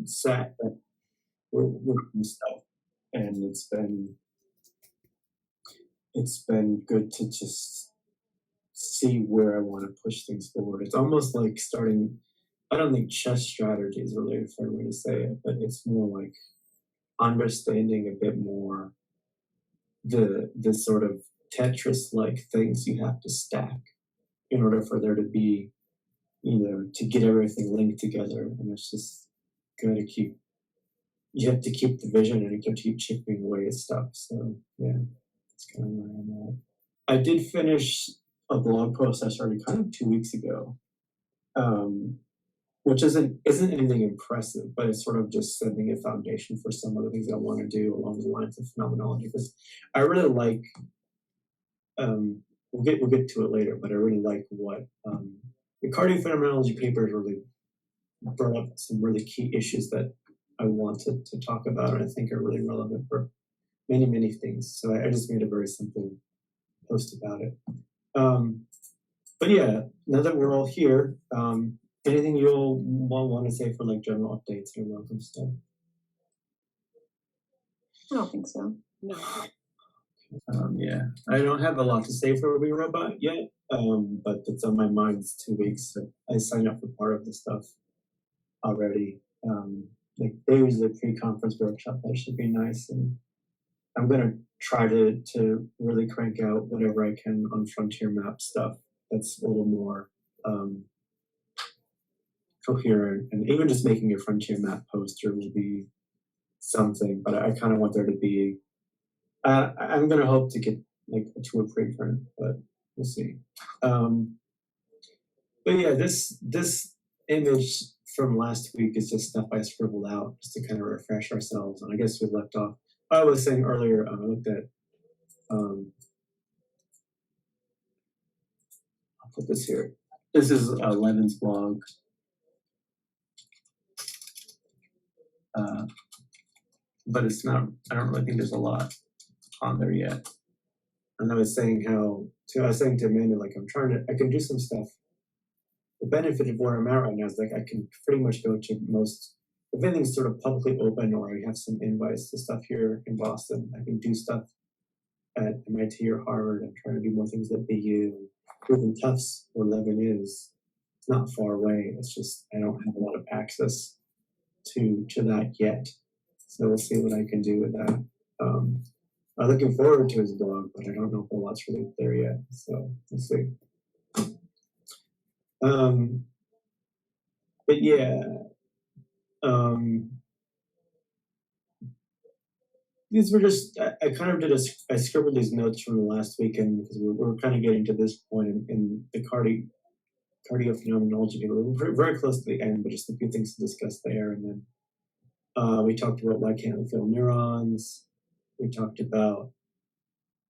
sat with stuff, and it's been good to just see where I want to push things forward. It's almost like starting. I don't think chess strategy is really a fair way to say it, but it's more like understanding a bit more the sort of Tetris-like things you have to stack in order for there to be, to get everything linked together. And it's just got to you have to keep the vision and you have to keep chipping away at stuff. So yeah, that's kind of where I'm at. I did finish a blog post I started kind of 2 weeks ago, which isn't anything impressive, but it's sort of just setting a foundation for some of the things I want to do along the lines of phenomenology. Because I really like, we'll get to it later, but I really like what the Cardiophenomenology papers really brought up some really key issues that I wanted to talk about, and I think are really relevant for many, many things. So I just made a very simple post about it. But yeah, now that we're all here, anything you'll want to say for like general updates or welcome stuff? I don't think so. No. Yeah, I don't have a lot to say for We Robot yet, but it's on my mind. It's 2 weeks. So I signed up for part of the stuff already. Like there was a pre-conference workshop that should be nice, and I'm gonna try to really crank out whatever I can on frontier map stuff that's a little more coherent, and even just making a frontier map poster will be something. But I kind of want there to be. I'm gonna hope to get like to a preprint, but we'll see. But yeah, this image from last week is just stuff I scribbled out just to kind of refresh ourselves. And I guess we left off. I was saying earlier, I looked at. I'll put this here. This is Levin's blog. But it's not. I don't really think there's a lot on there yet. And I was saying I was saying to Amanda, like I can do some stuff. The benefit of where I'm at right now is like I can pretty much go to most, if anything's sort of publicly open or I have some invites to stuff here in Boston, I can do stuff at MIT or Harvard. I'm trying to do more things at BU. Even Tufts, where Levin is, it's not far away. It's just I don't have a lot of access to that yet. So we'll see what I can do with that. I'm looking forward to his blog, but I don't know if a lot's really there yet. So we'll see. But yeah, these were just, I kind of I scribbled these notes from the last weekend because we're kind of getting to this point in the cardiophenomenology. We're very close to the end, but just a few things to discuss there. And then we talked about why can't we feel neurons. We talked about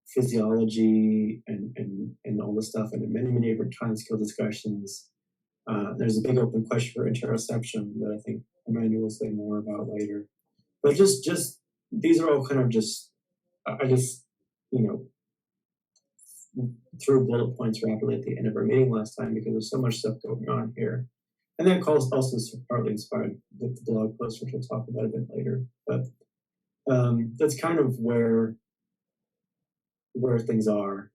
physiology and all this stuff, and many different timescale discussions. There's a big open question for interoception that I think Amanda will say more about later. But just these are all kind of just, I just, threw bullet points rapidly at the end of our meeting last time because there's so much stuff going on here. And that calls also partly inspired with the blog post, which we'll talk about a bit later. But that's kind of where things are.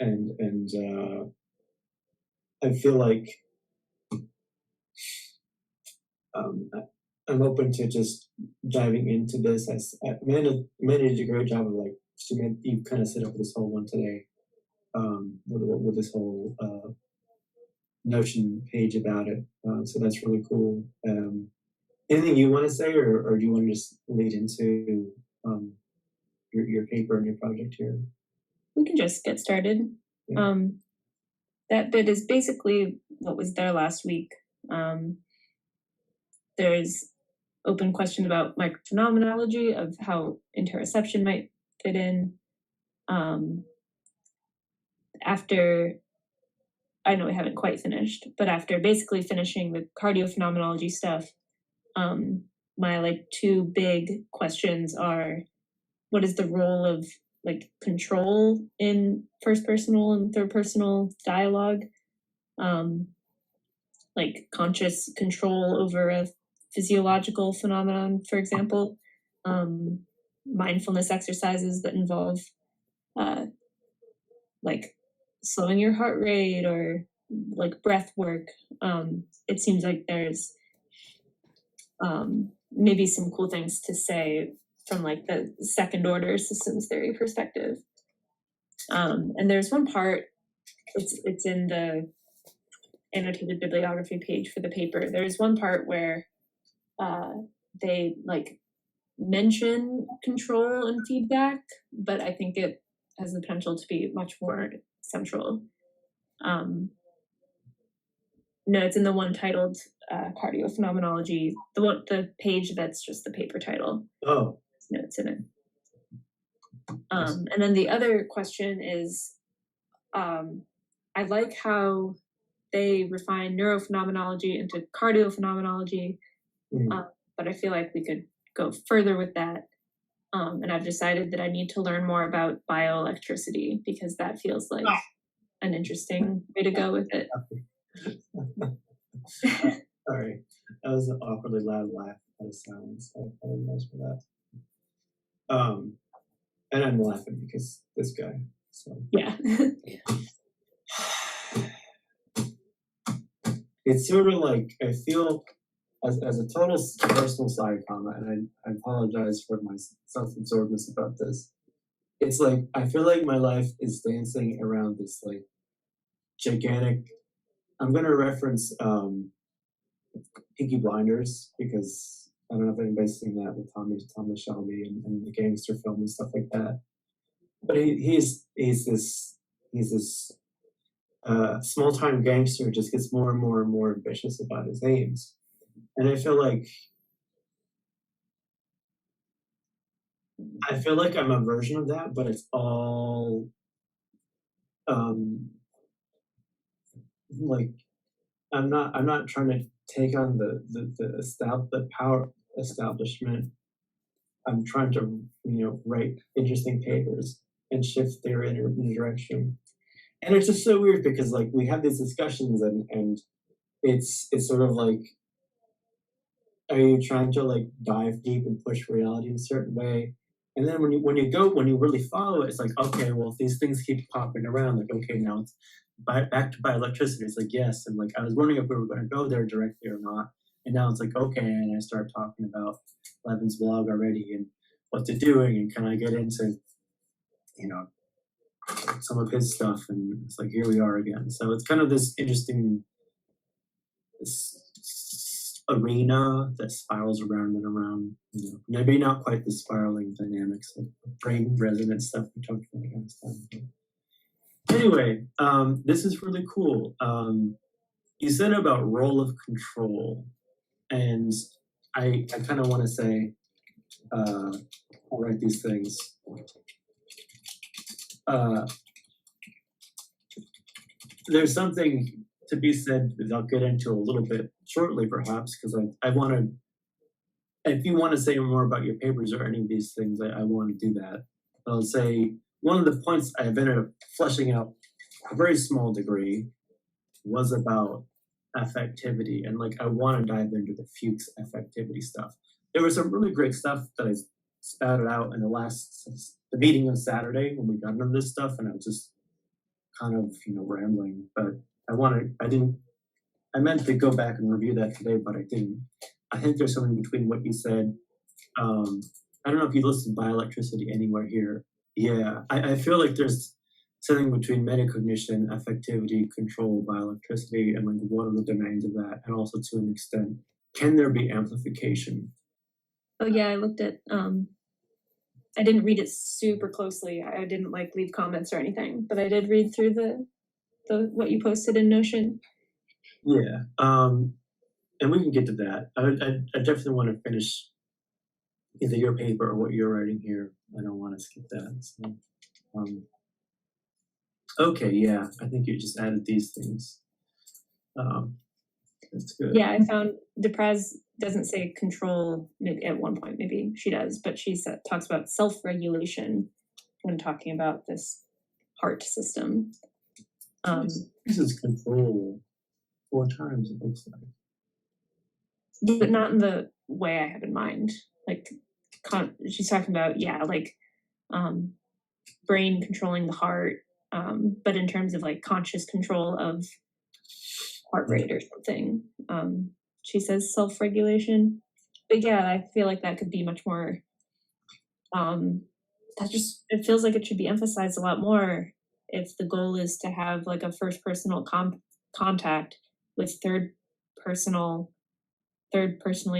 And I feel like I'm open to just diving into this. Amanda did a great job of you kind of set up this whole one today with this whole Notion page about it. So that's really cool. Anything you want to say, or do you want to just lead into your paper and your project here? We can just get started. Yeah. That bit is basically what was there last week. There's open question about micro-phenomenology, of how interoception might fit in. After, I know we haven't quite finished, but after basically finishing the cardiophenomenology stuff, my two big questions are, what is the role of control in first personal and third personal dialogue? like conscious control over a physiological phenomenon, for example, mindfulness exercises that involve like slowing your heart rate or like breath work. It seems like there's maybe some cool things to say from like the second order systems theory perspective. And there's one part, it's in the annotated bibliography page for the paper. There's one part where they like mention control and feedback, but I think it has the potential to be much more central. No, it's in the one titled Cardiophenomenology, the page that's just the paper title. Oh. There's notes in it. And then the other question is, I like how they refine neurophenomenology into cardiophenomenology, but I feel like we could go further with that. And I've decided that I need to learn more about bioelectricity because that feels like an interesting way to go with it. Sorry, that was an awkwardly loud laugh out of silence. I apologize for that. And I'm laughing because this guy. So yeah. It's sort of like I feel as a total personal side comment, and I apologize for my self-absorbedness about this. It's like I feel like my life is dancing around this like gigantic. I'm going to reference Peaky Blinders because I don't know if anybody's seen that with Thomas Shelby and the gangster film and stuff like that. But he's this small-time gangster who just gets more and more and more ambitious about his aims. And I feel like I'm a version of that, but it's all like I'm not trying to take on the power establishment. I'm trying to write interesting papers and shift theory in a direction. And it's just so weird because like we have these discussions and it's sort of like, are you trying to like dive deep and push reality in a certain way? And then when you really follow it, it's like, okay, well, if these things keep popping around, like, okay, now it's back to bioelectricity. It's like, yes. And like, I was wondering if we were going to go there directly or not. And now it's like, okay. And I start talking about Levin's blog already and what they're doing. And can I get into, some of his stuff? And it's like, here we are again. So it's kind of this interesting arena that spirals around and around, maybe not quite the spiraling dynamics of brain resonance stuff we talked about last time. But anyway, this is really cool. You said about role of control, and I kind of want to say, I'll write these things. There's something to be said that I'll get into a little bit shortly, perhaps, because I want to, if you want to say more about your papers or any of these things, I want to do that. I'll say one of the points I've ended up fleshing out a very small degree was about affectivity. And like, I want to dive into the Fuchs affectivity stuff. There was some really great stuff that I spouted out in the meeting on Saturday when we got into this stuff. And I was just kind of, rambling, but I meant to go back and review that today, but I didn't. I think there's something between what you said. I don't know if you listed bioelectricity anywhere here. Yeah, I feel like there's something between metacognition, affectivity, control, bioelectricity, and like what are the domains of that, and also to an extent, can there be amplification? Oh yeah, I looked at. I didn't read it super closely. I didn't like leave comments or anything, but I did read through the what you posted in Notion. Yeah, and we can get to that. I definitely want to finish either your paper or what you're writing here. I don't want to skip that. So, okay, yeah, I think you just added these things. That's good. Yeah, I found Depraz doesn't say control at one point. Maybe she does, but she talks about self-regulation when talking about this heart system. This is control. 4 times, it looks like. But not in the way I have in mind. Like, she's talking about, like brain controlling the heart, but in terms of like conscious control of heart rate or something. She says self-regulation. But yeah, I feel like that could be much more, it feels like it should be emphasized a lot more if the goal is to have like a first personal contact with third personally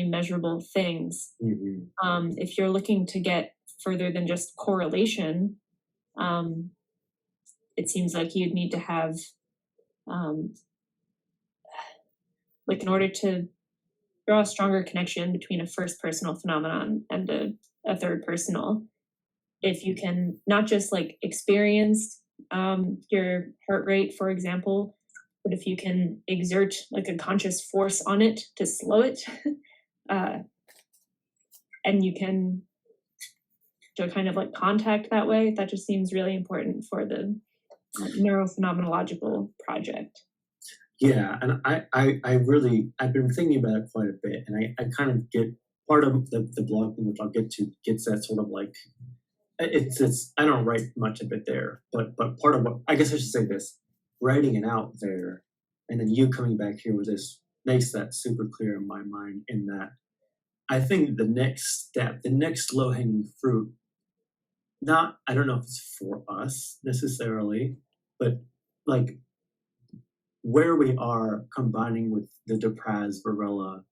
measurable things. Mm-hmm. If you're looking to get further than just correlation, it seems like you'd need to have, like, in order to draw a stronger connection between a first personal phenomenon and a third personal, if you can not just like experience your heart rate, for example, but if you can exert like a conscious force on it to slow it, and you can to kind of like contact that way, that just seems really important for the neurophenomenological project. Yeah, and I've been thinking about it quite a bit, and I kind of get part of the blog thing, which I'll get to, gets that sort of like, it's I don't write much of it there, but part of what, I guess I should say this, writing it out there, and then you coming back here with this makes that super clear in my mind, in that I think the next step, the next low-hanging fruit, I don't know if it's for us necessarily, but like where we are combining with the Varela,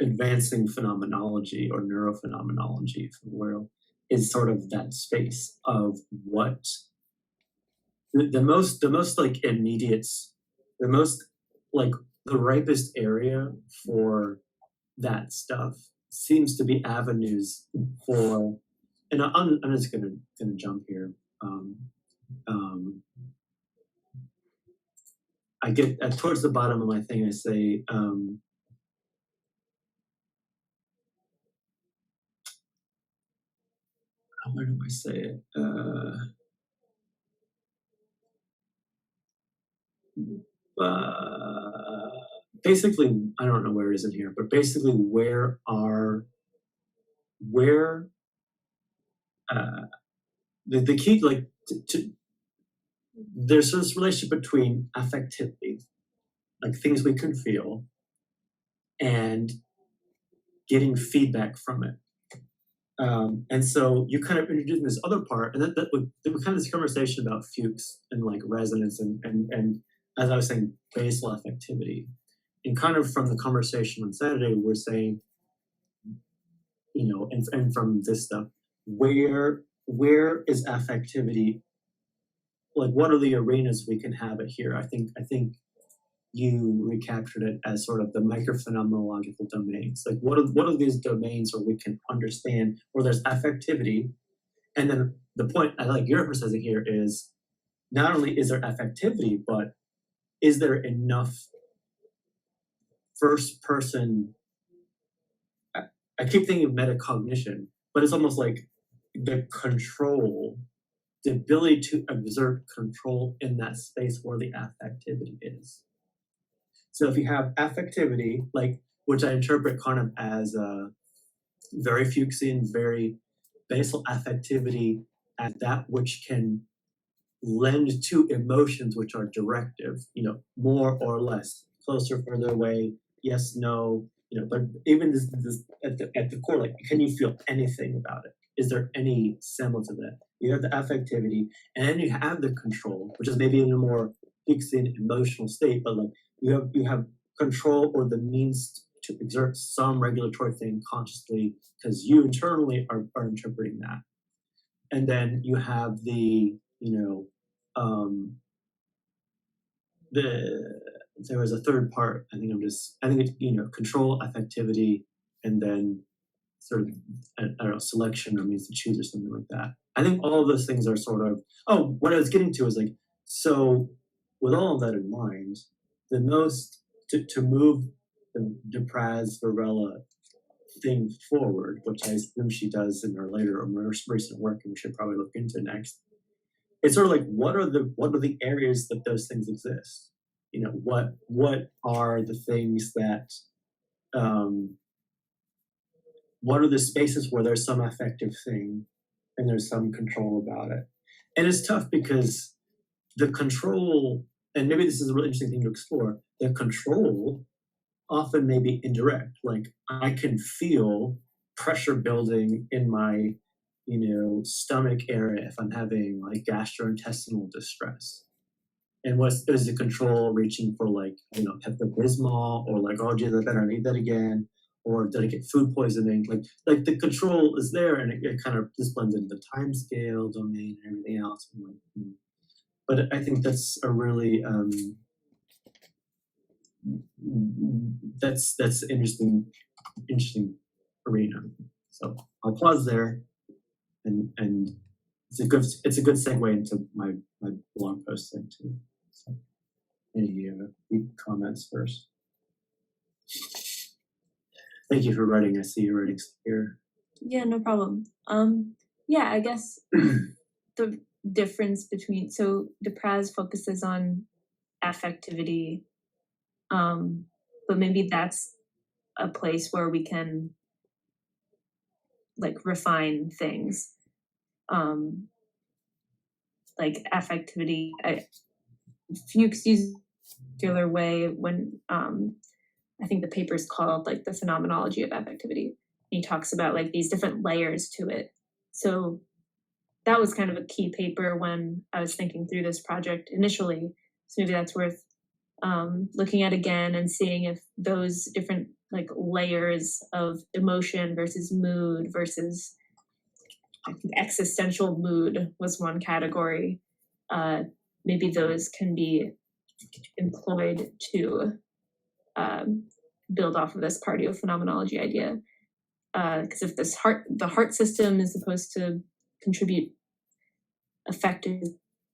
advancing phenomenology or neurophenomenology, if you will, is sort of that space of what the most like immediate, the most like the ripest area for that stuff seems to be avenues for, and I'm just gonna jump here. I get towards the bottom of my thing, I say, where do I say it? Basically, I don't know where it is in here, but basically the key, like, there's this relationship between affectivity, like things we can feel, and getting feedback from it. And so you kind of introducing this other part, and that would kind of this conversation about Fuchs and like resonance and as I was saying, basal affectivity. And kind of from the conversation on Saturday, we're saying, and from this stuff, where is affectivity? Like, what are the arenas we can have it here? I think you recaptured it as sort of the micro-phenomenological domains. Like, what are these domains where we can understand where there's affectivity? And then the point I like you're emphasizing here is not only is there affectivity, but is there enough first person? I keep thinking of metacognition, but it's almost like the control, the ability to exert control in that space where the affectivity is. So if you have affectivity, like, which I interpret kind of as a very Fuchsian, very basal affectivity, as that which can lend to emotions which are directive, more or less, closer, further away, yes, no, but even this at the core, like, can you feel anything about it? Is there any semblance of that? You have the affectivity, and then you have the control, which is maybe in a more Fuchsian emotional state, but like you have control or the means to exert some regulatory thing consciously because you internally are interpreting that. And then you have the, there was a third part. I think it's, control, affectivity, and then sort of, I don't know, selection or means to choose or something like that. I think all of those things are sort of, what I was getting to is like, so with all of that in mind, the most, to move the Varela thing forward, which I assume she does in her later or more recent work, and we should probably look into next, it's sort of like what are the areas that those things exist? You know, what are the things that what are the spaces where there's some affective thing and there's some control about it? And it's tough because the control, and maybe this is a really interesting thing to explore, the control often may be indirect. Like I can feel pressure building in my, stomach area if I'm having like gastrointestinal distress. And is the control reaching for like, Pepto-Bismol or like, oh, gee, I better not eat that again? Or did I get food poisoning? Like the control is there, and it kind of just blends into the timescale domain and everything else. And but I think that's a really that's interesting arena. So I'll pause there, and it's a good segue into my blog post thing too. So any comments first? Thank you for writing. I see your writings here. Yeah, no problem. Yeah, I guess the difference between, so Depraz focuses on affectivity, but maybe that's a place where we can like refine things. Like affectivity, Fuchs uses a particular way when I think the paper is called like the phenomenology of affectivity. He talks about like these different layers to it. So that was kind of a key paper when I was thinking through this project initially. So maybe that's worth looking at again and seeing if those different like layers of emotion versus mood versus I think existential mood was one category. Maybe those can be employed to build off of this cardiophenomenology idea. Because if the heart system is supposed to contribute affective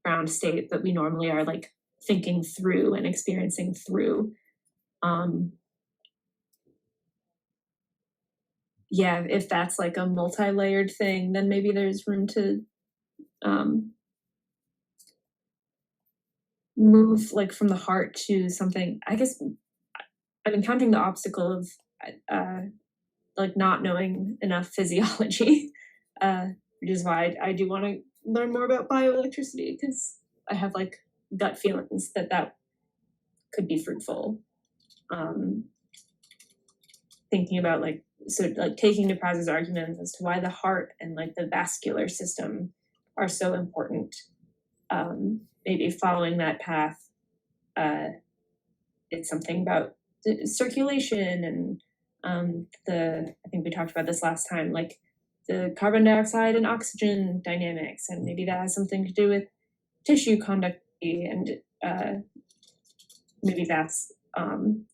ground state that we normally are like thinking through and experiencing through. Yeah, if that's like a multi-layered thing, then maybe there's room to move like from the heart to something. I guess I'm encountering the obstacle of like not knowing enough physiology, which is why I do want to learn more about bioelectricity, because I have like gut feelings that could be fruitful. Thinking about like taking Depraz's arguments as to why the heart and like the vascular system are so important. Maybe following that path, it's something about circulation and I think we talked about this last time, like the carbon dioxide and oxygen dynamics, and maybe that has something to do with tissue conductivity, and maybe that's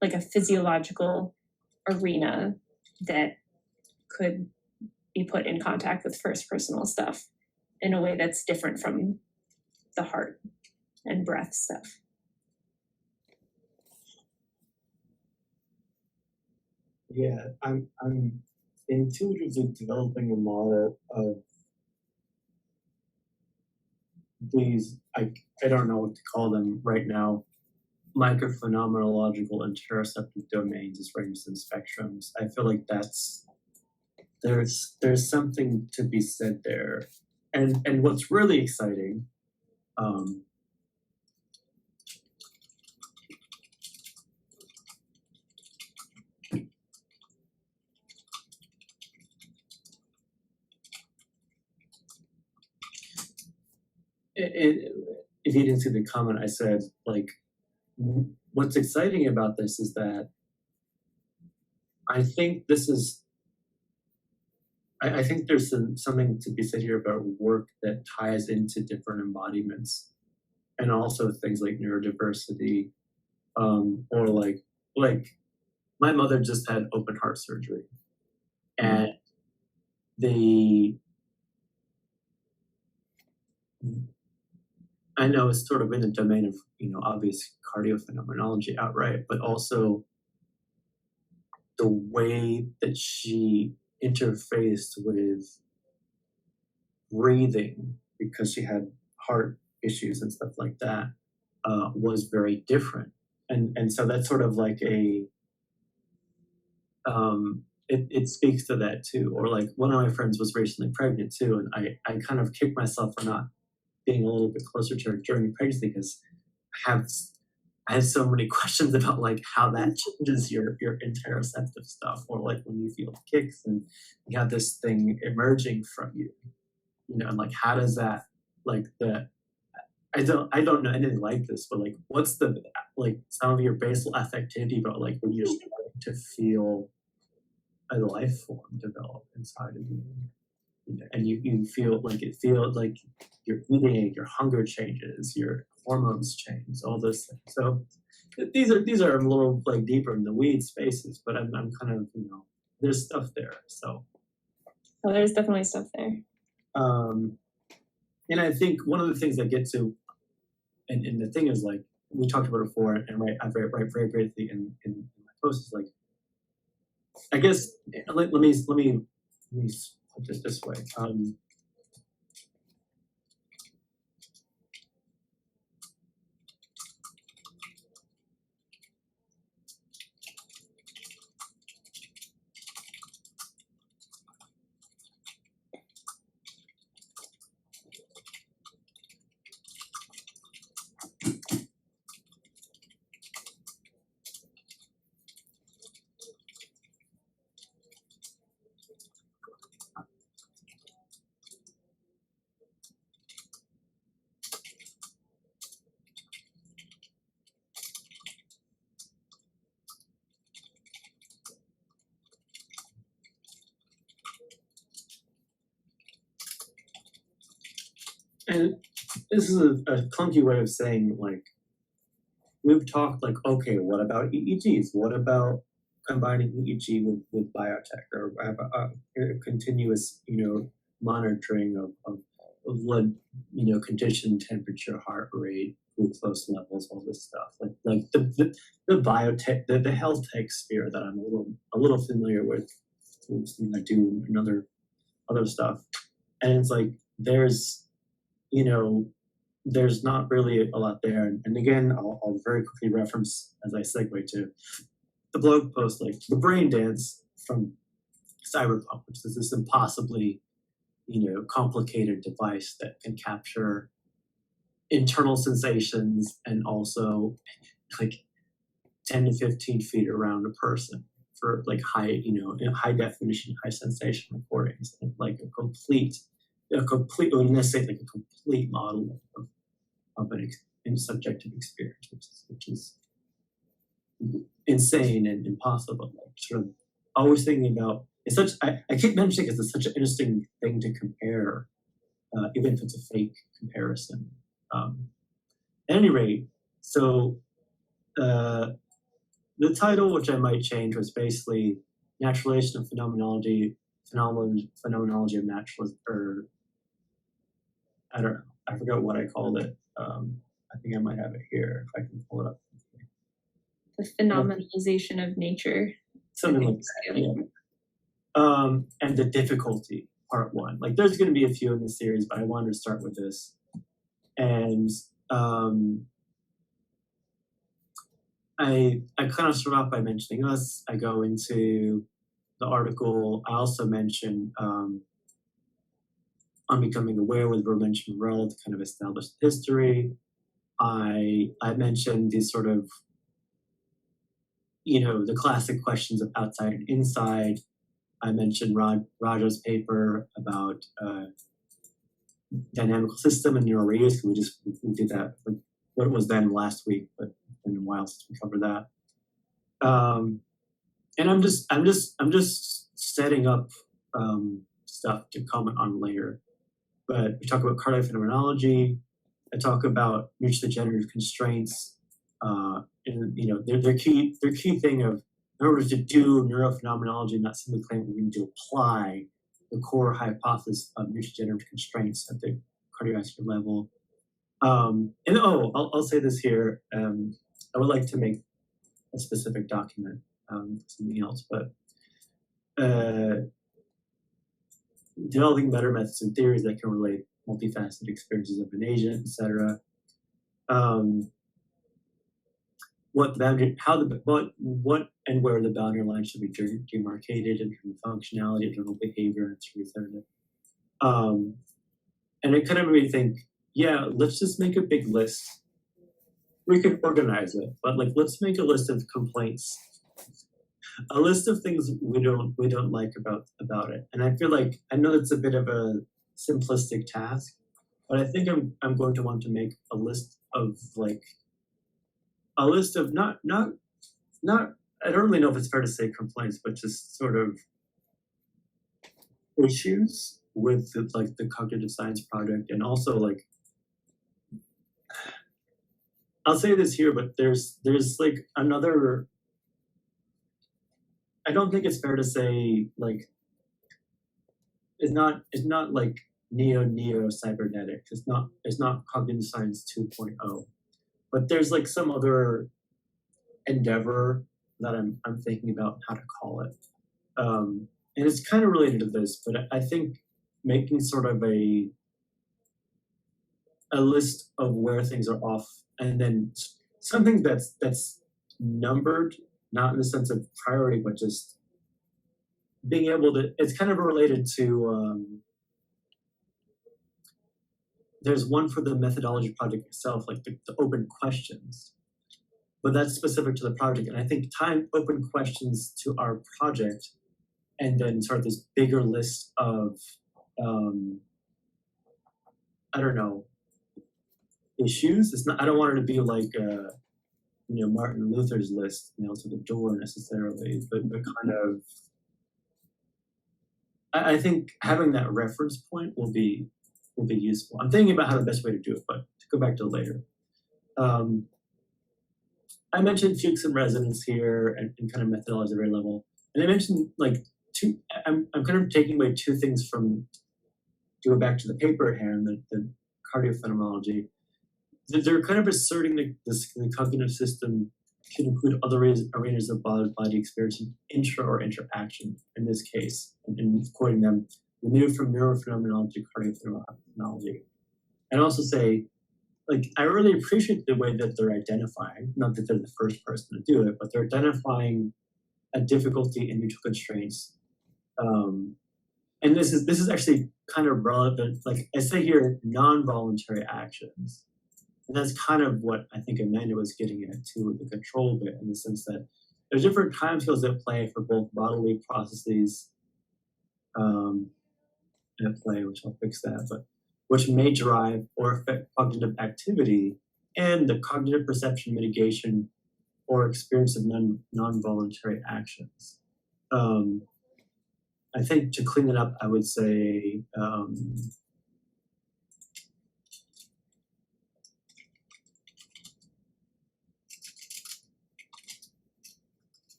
like a physiological arena that could be put in contact with first personal stuff in a way that's different from the heart and breath stuff. Yeah, I'm intuitively developing a model of these, I don't know what to call them right now, micro-phenomenological interoceptive domains as ranges and spectrums. I feel like there's something to be said there. And what's really exciting, if you didn't see the comment, I said, like, what's exciting about this is that I think there's something to be said here about work that ties into different embodiments, and also things like neurodiversity, or like my mother just had open heart surgery, and I know it's sort of in the domain of, obvious cardiophenomenology outright, but also the way that she interfaced with breathing because she had heart issues and stuff like that was very different. And so that's sort of like a, it speaks to that too. Or like one of my friends was recently pregnant too, and I kind of kicked myself for not being a little bit closer to her during pregnancy, because I have so many questions about like how that changes your interoceptive stuff, or like when you feel kicks and you have this thing emerging from you, and like how does that, like the I don't know anything like this, but like what's the, like some of your basal affectivity about like when you're starting to feel a life form develop inside of you, and you feel like, it feels like your eating, your hunger changes, your hormones change, all those things. So these are a little like deeper in the weed spaces, but I'm kind of, there's stuff there. So there's definitely stuff there. And I think one of the things that get to, and the thing is, like we talked about it before, and I've very briefly in my post, is like, I guess let me put this this way. And this is a clunky way of saying, like, we've talked like, okay, what about EEGs? What about combining EEG with biotech, or continuous, monitoring of blood, condition, temperature, heart rate, glucose levels, all this stuff. Like the biotech, the health tech sphere that I'm a little familiar with. I do other stuff, and it's like there's not really a lot there. And again, I'll very quickly reference, as I segue to the blog post, like the brain dance from Cyberpunk, which is this impossibly, complicated device that can capture internal sensations and also like 10 to 15 feet around a person for like high definition, high sensation recordings, and like a complete, let's say like a complete model of an subjective experience, which is insane and impossible. Like sort of always thinking about, it's such, I keep mentioning because it's such an interesting thing to compare, even if it's a fake comparison. At any rate, so the title, which I might change, was basically Naturalization of Phenomenology of Naturalism, or I don't know, I forgot what I called it. I think I might have it here if I can pull it up. The phenomenalization of nature. Something like that, yeah. And the difficulty, part one. Like there's going to be a few in the series, but I wanted to start with this. And I kind of start off by mentioning us. I go into the article. I also mention on becoming aware with Romansh Morel to kind of establish the history. I mentioned these sort of, the classic questions of outside and inside. I mentioned Raja's paper about dynamical system and neural reuse. We did that for what was then last week, but it's been a while since we covered that. And I'm just setting up stuff to comment on later. But we talk about cardiophenomenology. I talk about mutually generative constraints. And their key thing of, in order to do neurophenomenology, not simply claim we need to apply the core hypothesis of mutually generative constraints at the cardiovascular level. And I'll say this here. I would like to make a specific document, something else, but developing better methods and theories that can relate multifaceted experiences of an agent, etc. What boundary, what and where the boundary line should be demarcated in terms of functionality, internal behavior, and truth. And it kind of made me think, yeah, let's just make a big list. We could organize it, but like, let's make a list of complaints, a list of things we don't like about it. And I feel like, I know it's a bit of a simplistic task, but I think I'm going to want to make a list of not I don't really know if it's fair to say complaints, but just sort of issues with the cognitive science project. And also, like, I'll say this here, but there's like another, I don't think it's fair to say, like, it's not like neo cybernetics. It's not cognitive science 2.0, but there's like some other endeavor that I'm thinking about how to call it. And it's kind of related to this, but I think making sort of a list of where things are off, and then something that's numbered, not in the sense of priority, but just being able to, it's kind of related to, there's one for the methodology project itself, like the open questions, but that's specific to the project. And I think tying open questions to our project, and then sort of this bigger list of, I don't know, issues. It's not, I don't want it to be like, Martin Luther's list, to the door necessarily, but kind of, I think having that reference point will be useful. I'm thinking about how the best way to do it, but to go back to later. I mentioned Fuchs and resonance here and kind of methodology at a very level. And I mentioned like I'm kind of taking away two things from, to go back to the paper at hand, the cardiophenomenology. They're kind of asserting the cognitive system should include other arenas of body experience, intra or interaction in this case, and quoting them, removed from neurophenomenology, cardiophenomenology. And also say, like, I really appreciate the way that they're identifying, not that they're the first person to do it, but they're identifying a difficulty in mutual constraints. And this is actually kind of relevant. Like I say here, non-voluntary actions. And that's kind of what I think Amanda was getting at too, with the control bit, in the sense that there's different timescales at play for both bodily processes at play, which I'll fix that, but which may drive or affect cognitive activity and the cognitive perception mitigation or experience of non-voluntary actions. I think to clean it up, I would say,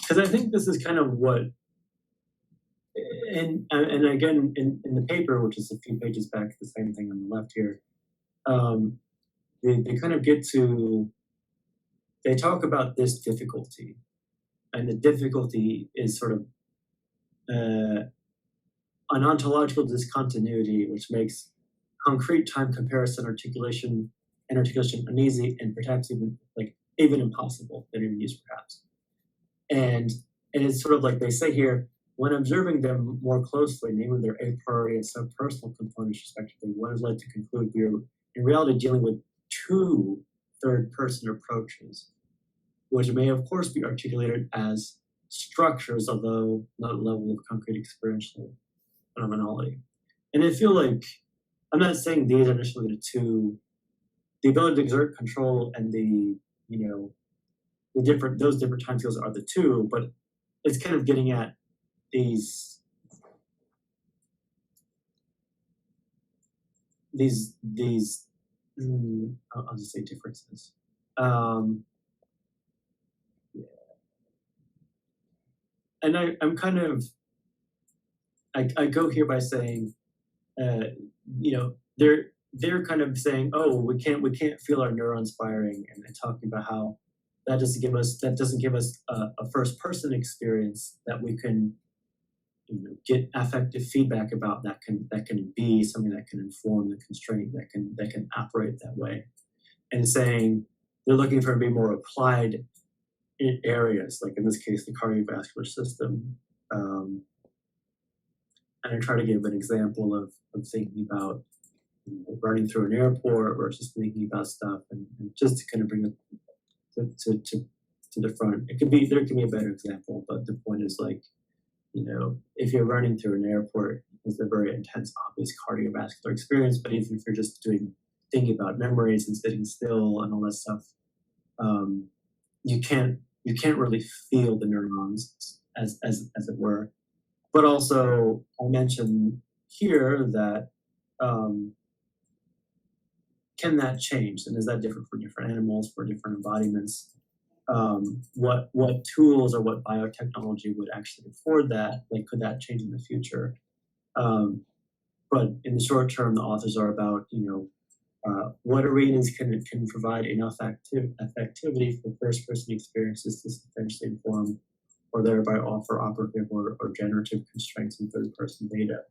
because I think this is kind of what, and again, in the paper, which is a few pages back, the same thing on the left here, they kind of get to, they talk about this difficulty, and the difficulty is sort of an ontological discontinuity, which makes concrete time comparison, articulation uneasy, and perhaps even impossible. They don't even use perhaps. And it's sort of like they say here, when observing them more closely, namely their a priori and subpersonal components respectively, one is led to conclude we are in reality dealing with two third-person approaches, which may of course be articulated as structures, although not a level of concrete experiential phenomenology. And I feel like, I'm not saying these are initially the two, the ability to exert control and those different timescales are the two, but it's kind of getting at these I'll just say differences. and I'm kind of, I go here by saying, they're kind of saying, oh, we can't feel our neurons firing, and talking about how that doesn't give us a first person experience that we can get affective feedback about, that can be something that can inform the constraint, that can operate that way, and saying they're looking for be more applied in areas, like in this case the cardiovascular system. And I try to give an example of thinking about running through an airport versus thinking about stuff, and just to kind of bring it to the front. There can be a better example, but the point is, like, if you're running through an airport, it's a very intense, obvious cardiovascular experience. But even if you're just thinking about memories and sitting still and all that stuff, you can't really feel the neurons as it were. But also, I mentioned here that can that change, and is that different for different animals, for different embodiments? What tools or what biotechnology would actually afford that? Like, could that change in the future? But in the short term, the authors are about what arenas can provide enough effectivity for first-person experiences to substantially inform or thereby offer operative or generative constraints in third-person data,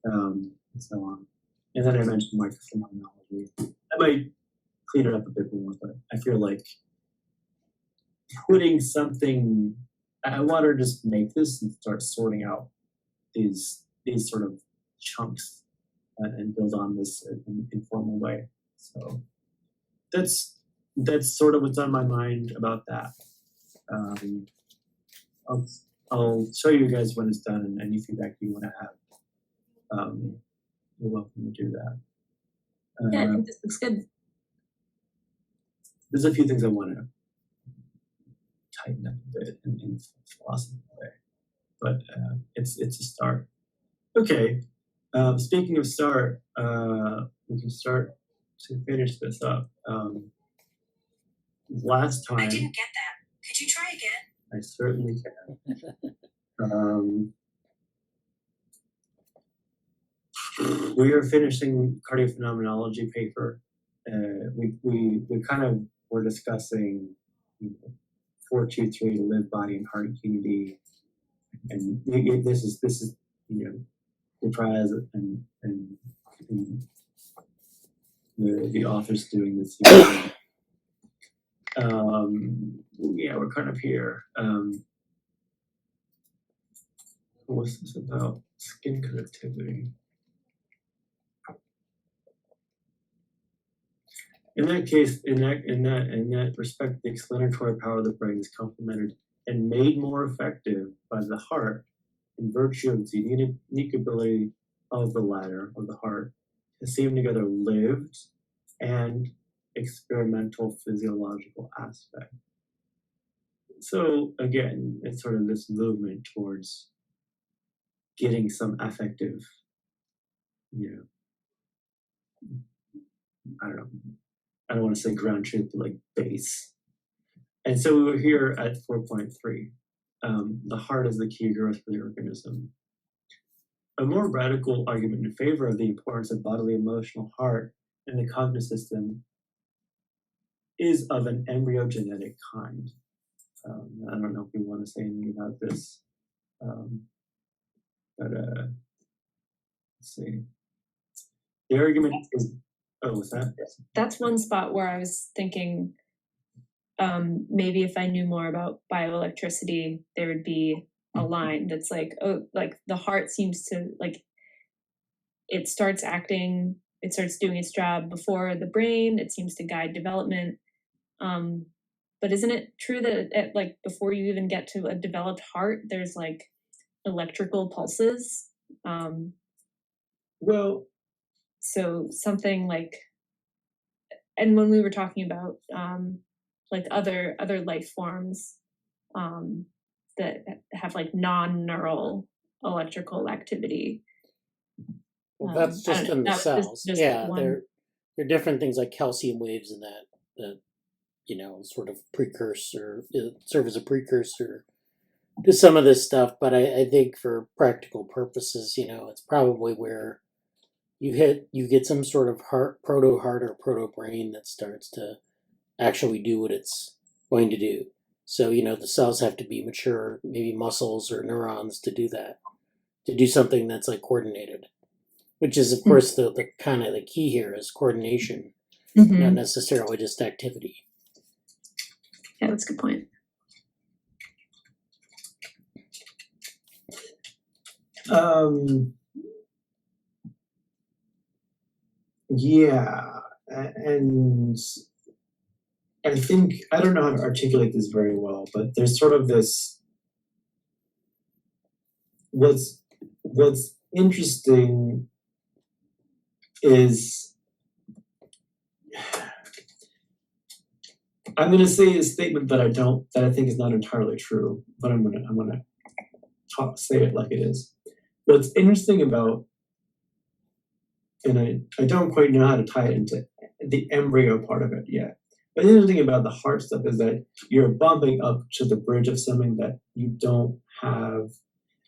and so on. And then I mentioned microphenomenology. I might clean it up a bit more, but I feel like putting something, I want to just make this and start sorting out these sort of chunks and build on this in an informal way. So that's sort of what's on my mind about that. I'll show you guys when it's done, and any feedback you want to have. You're welcome to do that. Yeah, I think this looks good. There's a few things I want to tighten up a bit in philosophy way, but it's a start. Okay. Speaking of start, we can start to finish this up. Last time, I didn't get that. Could you try again? I certainly can. We are finishing Cardiophenomenology paper. We kind of were discussing 423, live, body, and heart unity, and this is Dupraz and the authors doing this. Yeah, we're kind of here. What's this about? Skin connectivity. In that case, in that respect, the explanatory power of the brain is complemented and made more effective by the heart in virtue of the unique ability of the latter, of the heart, to seam together lived and experimental physiological aspect. So again, it's sort of this movement towards getting some affective, I don't want to say ground truth, but like base. And so we were here at 4.3. The heart is the key growth for the organism. A more radical argument in favor of the importance of bodily emotional heart in the cognitive system is of an embryogenetic kind. I don't know if you want to say anything about this, but let's see. The argument is, what's that? That's one spot where I was thinking maybe if I knew more about bioelectricity, there would be a line that's like, oh, like the heart seems to, like, it starts doing its job before the brain, it seems to guide development. But isn't it true that like before you even get to a developed heart, there's like electrical pulses? Well, so something like, and when we were talking about like other life forms that have like non-neural electrical activity. Well, that's just in the cells. Yeah, there are different things like calcium waves in that sort of precursor, serve as a precursor to some of this stuff, but I think for practical purposes, it's probably where you get some sort of proto-heart or proto-brain that starts to actually do what it's going to do. So, the cells have to be mature, maybe muscles or neurons to do that, to do something that's like coordinated, which is, of course, the kind of the key here is coordination, not necessarily just activity. Yeah, that's a good point. Yeah, and I think, I don't know how to articulate this very well, but there's sort of this, what's interesting is, I'm going to say a statement that I think is not entirely true, but I'm gonna say it like it is. What's interesting about, and I don't quite know how to tie it into the embryo part of it yet, but the interesting about the heart stuff is that you're bumping up to the bridge of something that you don't have,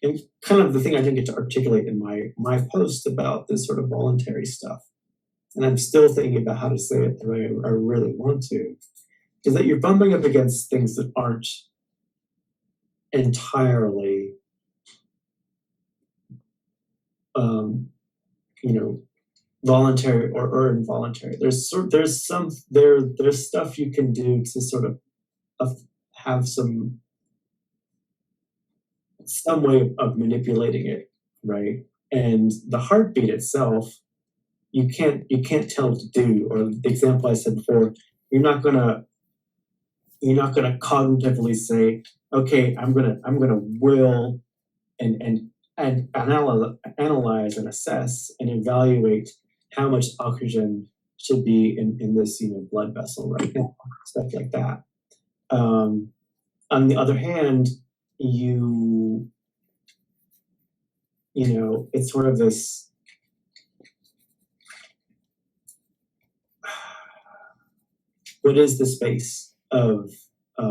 and kind of the thing I didn't get to articulate in my post about this sort of voluntary stuff, and I'm still thinking about how to say it the way I really want to, is that you're bumping up against things that aren't entirely, voluntary or involuntary. There's stuff you can do to sort of have some way of manipulating it, right? And the heartbeat itself, you can't tell what to do. Or the example I said before, you're not gonna cognitively say, okay, I'm gonna will and analyze and assess and evaluate how much oxygen should be in this blood vessel right now, stuff like that. On the other hand, it's sort of this, what is the space of, I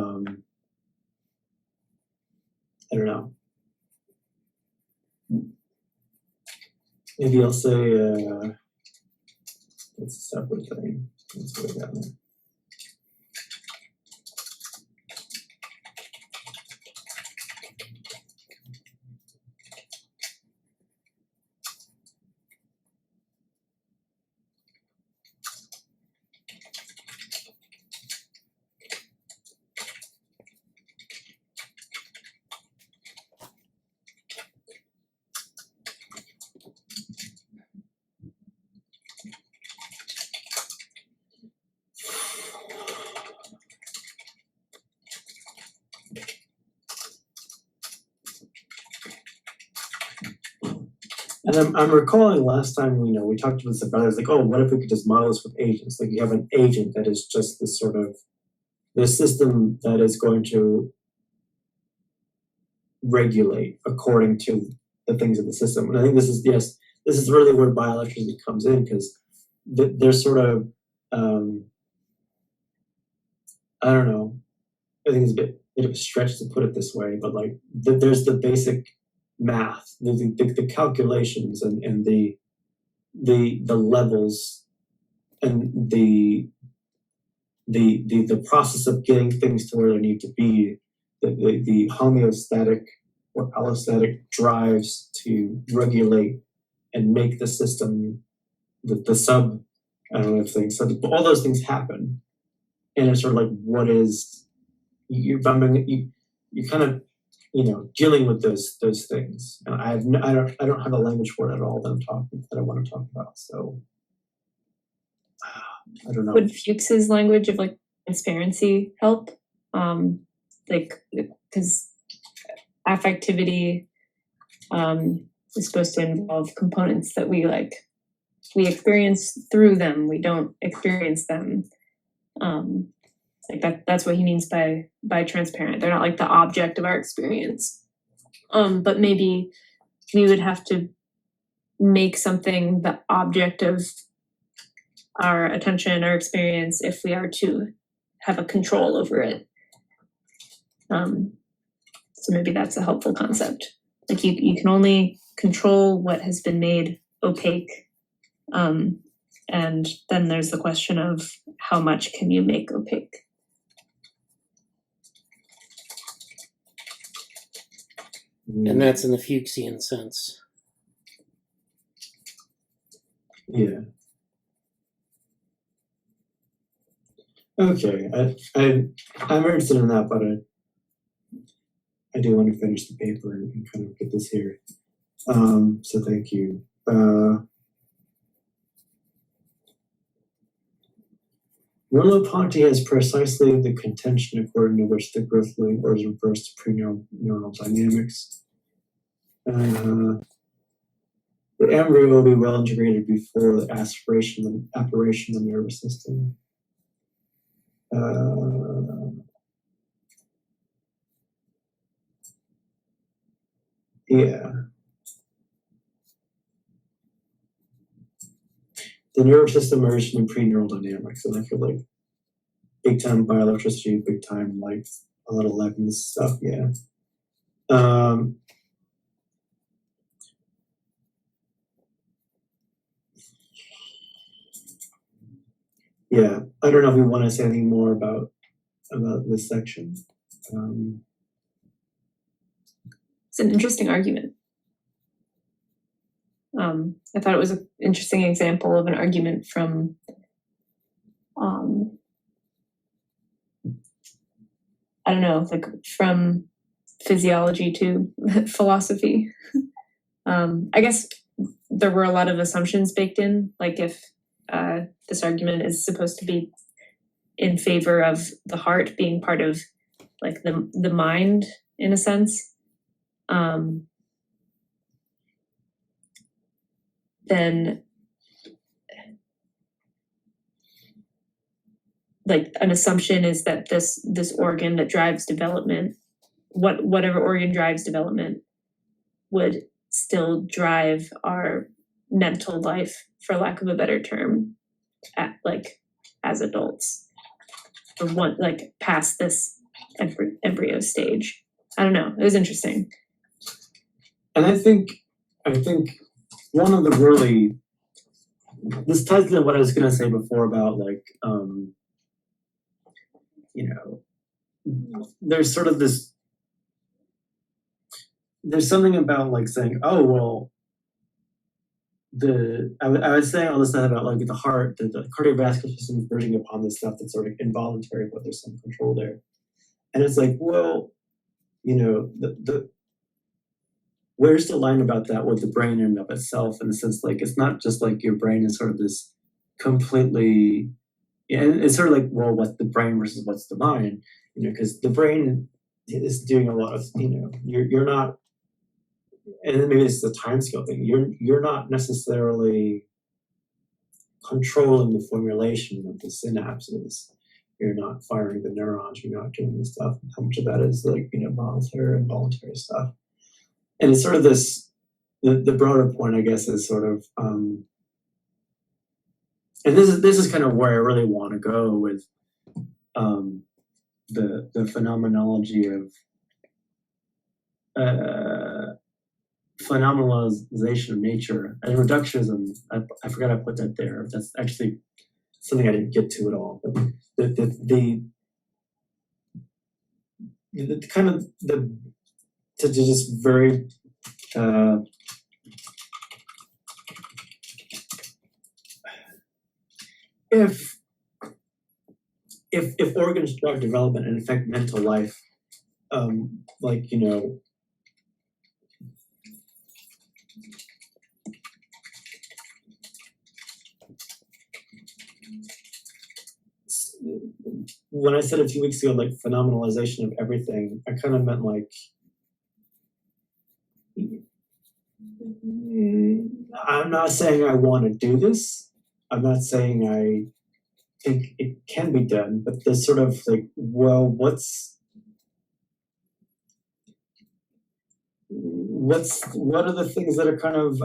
don't know, maybe I'll say, it's a separate thing. Let's go down there. And I'm recalling last time we talked about this about, I was like, oh, what if we could just model this with agents? Like you have an agent that is just this sort of this system that is going to regulate according to the things of the system. And I think this is really where bioelectricity comes in, because there's sort of I don't know. I think it's a bit of a stretch to put it this way, but like there's the basic math, the calculations, and the levels, and the process of getting things to where they need to be, the homeostatic or allostatic drives to regulate and make the system, the sub, I don't know if things, so all those things happen, and it's sort of like, what is you kind of dealing with those things, and I don't have a language for it at all that I want to talk about. So I don't know. Would Fuchs's language of like transparency help? Because affectivity is supposed to involve components that we experience through them. We don't experience them. That's what he means by transparent. They're not like the object of our experience. But maybe we would have to make something the object of our attention or experience if we are to have a control over it. So maybe that's a helpful concept. Like you can only control what has been made opaque. And then there's the question of how much can you make opaque? And that's in the Fuchsian sense. Yeah. Okay, I'm interested in that, but I do want to finish the paper and kind of get this here. So thank you. Merleau-Ponty has precisely the contention according to which the growth living origin refers to pre-neuronal dynamics. The embryo will be well integrated before the aspiration and apparition of the nervous system. Yeah. The nervous system emerged in pre-neural dynamics, and I feel like big time bioelectricity, big time like a lot of Leibniz stuff, yeah. Yeah, I don't know if we want to say anything more about this section. It's an interesting argument. I thought it was an interesting example of an argument from I don't know, like from physiology to philosophy. I guess there were a lot of assumptions baked in, like if this argument is supposed to be in favor of the heart being part of like the mind in a sense, then like an assumption is that this organ that drives development, whatever organ drives development, would still drive our mental life, for lack of a better term, at like as adults, or one like past this embryo stage. I don't know. It was interesting. And I think one of the really, this ties into what I was going to say before about like, you know, there's sort of this, there's something about like saying, oh, well, I was saying all this stuff about like the heart, the cardiovascular system is verging upon this stuff that's sort of involuntary, but there's some control there. And it's like, well, you know, where's the line about that with the brain in and of itself, in the sense like it's not just like your brain is sort of this completely, and it's sort of like, well, what's the brain versus what's the mind, you know, because the brain is doing a lot of, you know, you're not, and then maybe it's a timescale thing, you're not necessarily controlling the formulation of the synapses. You're not firing the neurons, you're not doing this stuff. How much of that is like, you know, voluntary and involuntary stuff. And it's sort of this, the broader point, I guess, is sort of, and this is kind of where I really want to go with the phenomenology of phenomenalization of nature and reductionism. I forgot I put that there. That's actually something I didn't get to at all. But the kind of the to just very if organs drive development and affect mental life, like, you know, when I said a few weeks ago, like phenomenalization of everything, I kind of meant like, I'm not saying I want to do this. I'm not saying I think it can be done, but there's sort of like, well, what are the things that are kind of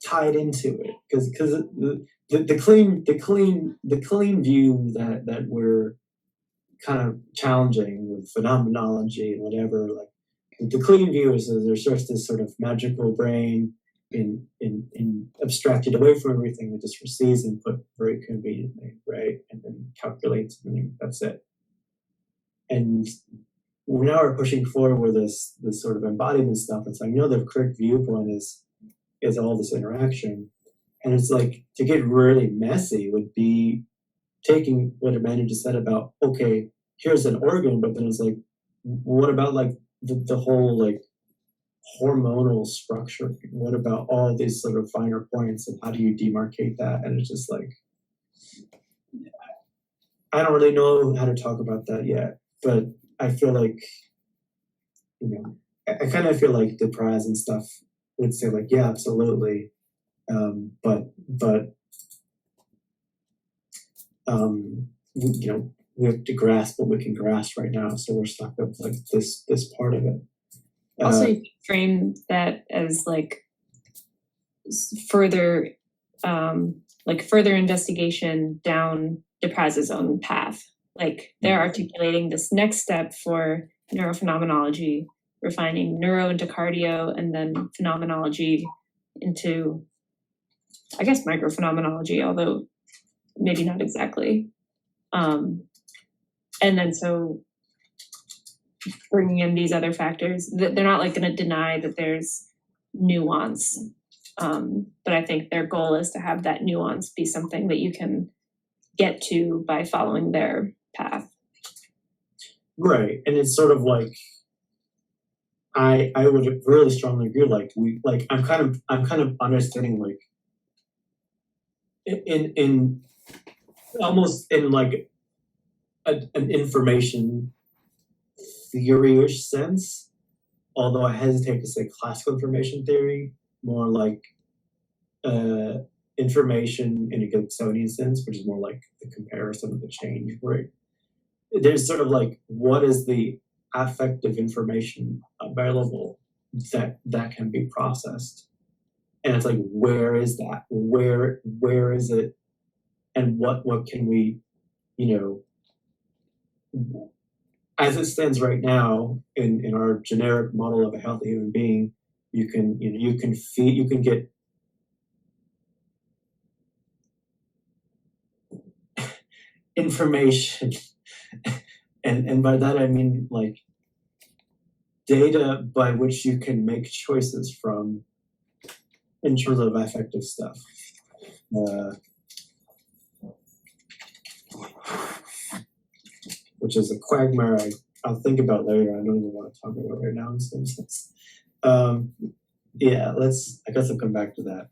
tied into it? Because the, the clean view that we're kind of challenging with phenomenology and whatever. Like the clean view is that there's just this sort of magical brain in abstracted away from everything that just receives input very conveniently, right? And then calculates, and then that's it. And now we're pushing forward with this sort of embodiment stuff. And so I know the correct viewpoint is all this interaction. And it's like, to get really messy would be taking what Amanda just said about, okay, here's an organ, but then it's like, what about like the whole like hormonal structure? What about all these sort of finer points, and how do you demarcate that? And it's just like, I don't really know how to talk about that yet, but I feel like, you know, I kind of feel like the Praz and stuff would say like, yeah, absolutely. You know, we have to grasp what we can grasp right now. So we're stuck with like this part of it. Also, you could frame that as like further investigation down DePraz's own path. Like they're articulating this next step for neurophenomenology, refining neuro into cardio, and then phenomenology into, I guess, microphenomenology, although maybe not exactly. And then so bringing in these other factors, they're not like going to deny that there's nuance. But I think their goal is to have that nuance be something that you can get to by following their path. Right. And it's sort of like, I would really strongly agree. Like I'm kind of understanding like in almost in like an information theory-ish sense, although I hesitate to say classical information theory, more like information in a Gibsonian sense, which is more like the comparison of the change, right? There's sort of like, what is the affective information available that can be processed? And it's like, where is that? Where is it? And what can we, you know, as it stands right now in our generic model of a healthy human being, you can get information, and by that I mean like data by which you can make choices from in terms of affective stuff. Which is a quagmire I'll think about later. I don't even want to talk about right now in some sense. Yeah, I guess I'll come back to that.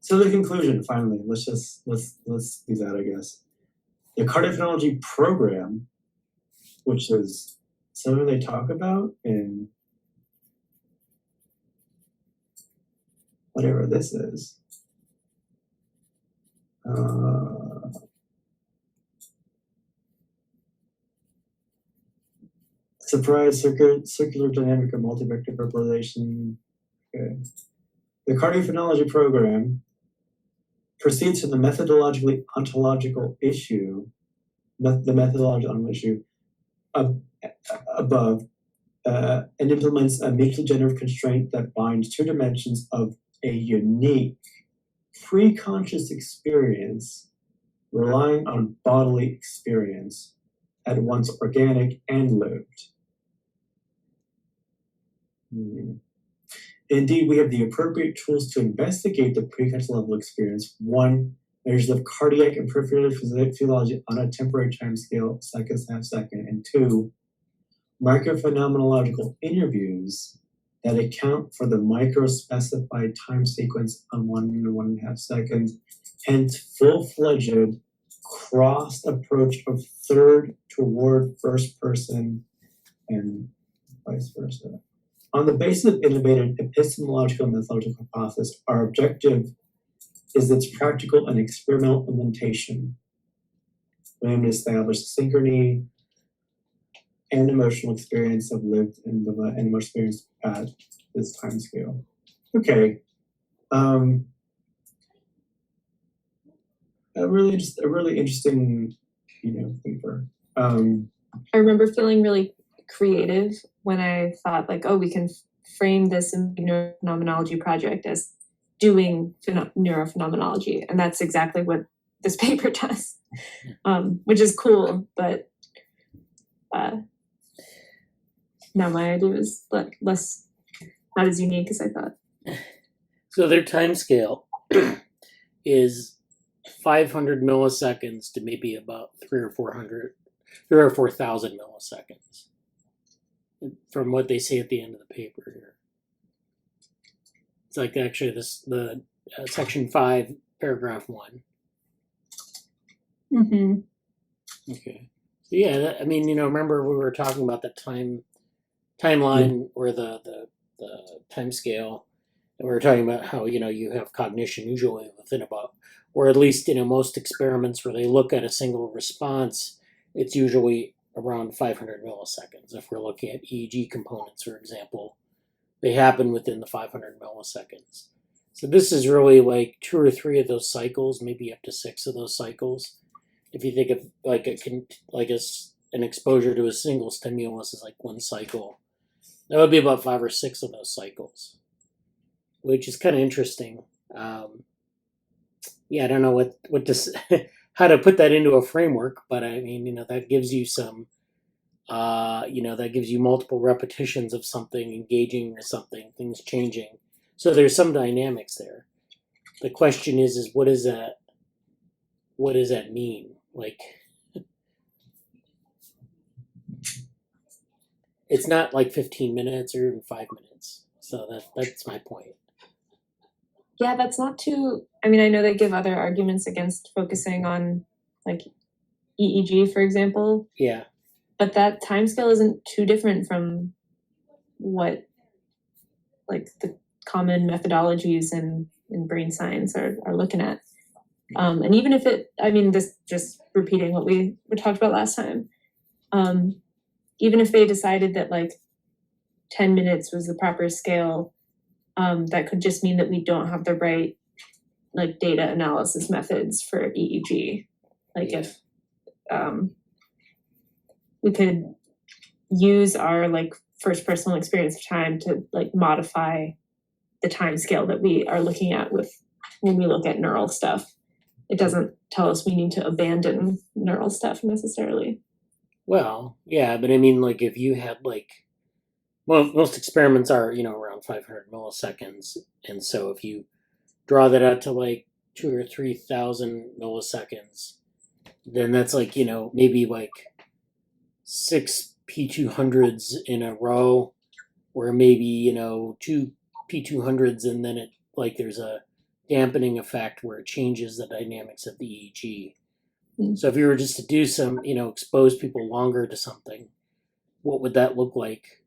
So the conclusion, finally, let's do that, I guess. The Cardiophenomenology program, which is something they talk about in whatever this is. Surprise, circular dynamic of multivector verbalization. Okay. The Cardiophenomenology program proceeds from the methodologically ontological issue, the methodological issue above, and implements a mutually generative constraint that binds two dimensions of a unique pre-conscious experience relying on bodily experience, at once organic and lived. Indeed, we have the appropriate tools to investigate the pre-conscious level experience. One, measures of cardiac and peripheral physiology on a temporary time scale, seconds and half second. And two, micro-phenomenological interviews that account for the micro-specified time sequence on 1 and 1.5 seconds, hence full-fledged crossed approach of third toward first person and vice versa. On the basis of innovative epistemological and methodological hypothesis, our objective is its practical and experimental implementation. We aim to establish synchrony and emotional experience of lived and emotional experience at this time scale. Okay. A really interesting paper. I remember feeling really creative when I thought like, oh, we can frame this neurophenomenology project as doing neurophenomenology, and that's exactly what this paper does, which is cool. But now my idea is less, not as unique as I thought. So their time scale is 500 milliseconds to maybe about 3,000 or 4,000 milliseconds, from what they say at the end of the paper here. It's like actually the section 5, paragraph 1. Mm-hmm. Okay. So yeah, I mean, remember we were talking about the timeline or the time scale, and we were talking about how you have cognition usually within about, or at least most experiments where they look at a single response, it's usually around 500 milliseconds. If we're looking at EEG components, for example, they happen within the 500 milliseconds. So this is really like 2 or 3 of those cycles, maybe up to 6 of those cycles. If you think of like an exposure to a single stimulus is like 1 cycle, that would be about 5 or 6 of those cycles, which is kind of interesting. Yeah, I don't know what to how to put that into a framework, but I mean, that gives you some, that gives you multiple repetitions of something, engaging with something, things changing. So there's some dynamics there. The question is what does that mean? Like, it's not like 15 minutes or even 5 minutes. So that's my point. Yeah, that's not too, I mean, I know they give other arguments against focusing on like EEG, for example. Yeah. But that timescale isn't too different from what like the common methodologies in brain science are looking at. And even if this just repeating what we talked about last time, even if they decided that like 10 minutes was the proper scale, that could just mean that we don't have the right like data analysis methods for EEG. Like if we could use our like first personal experience of time to like modify the time scale that we are looking at when we look at neural stuff. It doesn't tell us we need to abandon neural stuff necessarily. Well, yeah, but I mean, like if you had most experiments are, around 500 milliseconds. And so if you draw that out to like 2,000 or 3,000 milliseconds, then that's like, maybe like 6 P200s in a row, or maybe, 2 P200s, and then it like there's a dampening effect where it changes the dynamics of the EEG. Mm-hmm. So if you were just to do some, expose people longer to something, what would that look like?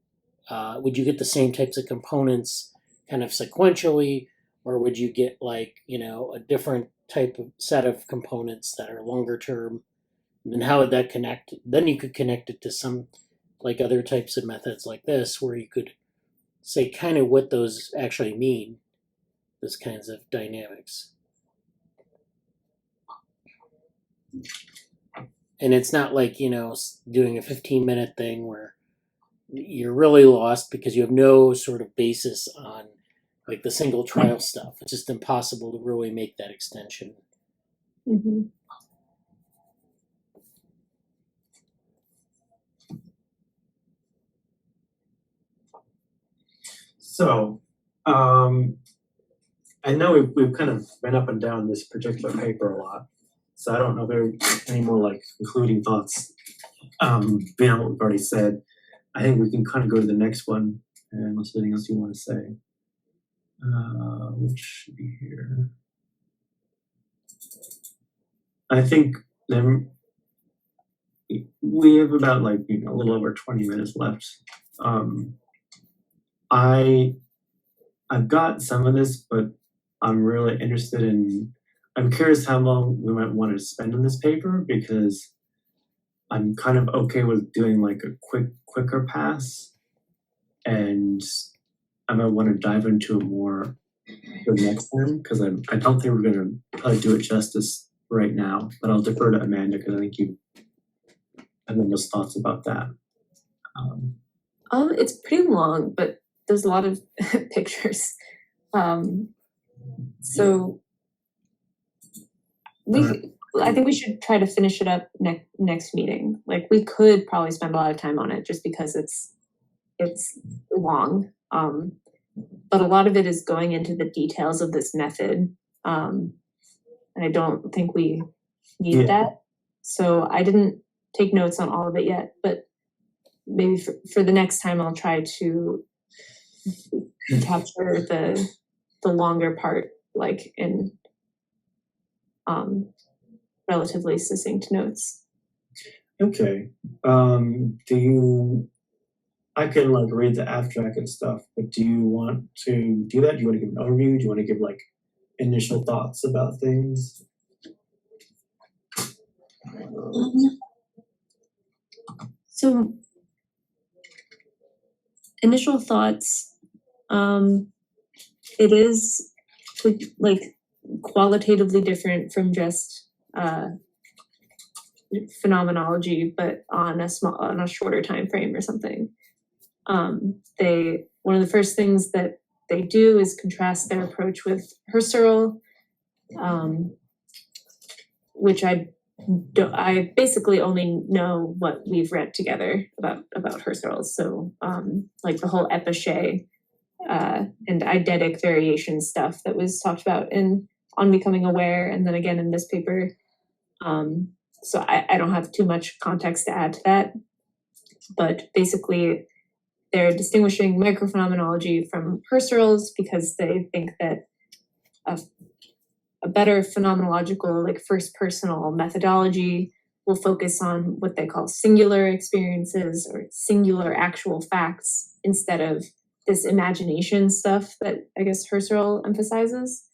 Would you get the same types of components kind of sequentially, or would you get like, a different type of set of components that are longer term? And then how would that connect? Then you could connect it to some like other types of methods like this, where you could say kind of what those actually mean, those kinds of dynamics. And it's not like, doing a 15-minute thing where you're really lost because you have no sort of basis on like the single trial stuff. It's just impossible to really make that extension. Mm-hmm. So, I know we've kind of been up and down this particular paper a lot. So I don't know if there are any more like concluding thoughts beyond what we've already said. I think we can kind of go to the next one, unless there's anything else you want to say. Which should be here. I think we have about like a little over 20 minutes left. I've got some of this, but I'm really interested in. I'm curious how long we might want to spend on this paper, because I'm kind of okay with doing like a quicker pass, and I might want to dive into it more the next time, because I don't think we're going to probably do it justice right now. But I'll defer to Amanda, because I think you and then just thoughts about that. It's pretty long, but there's a lot of pictures. So I think we should try to finish it up next meeting. Like, we could probably spend a lot of time on it just because it's long. But a lot of it is going into the details of this method. And I don't think we need that. So I didn't take notes on all of it yet, but maybe for the next time I'll try to capture the longer part, like in relatively succinct notes. Okay. I can like read the abstract and stuff, but do you want to do that? Do you want to give an overview? Do you want to give like initial thoughts about things? So initial thoughts, it is like qualitatively different from just phenomenology, but on a shorter time frame or something. One of the first things that they do is contrast their approach with Husserl, which I basically only know what we've read together about Husserl. So like the whole epiché and eidetic variation stuff that was talked about on Becoming Aware, and then again in this paper. So I don't have too much context to add to that, but basically they're distinguishing microphenomenology from Husserl's because they think that a better phenomenological, like first personal methodology will focus on what they call singular experiences or singular actual facts instead of this imagination stuff that I guess Husserl emphasizes.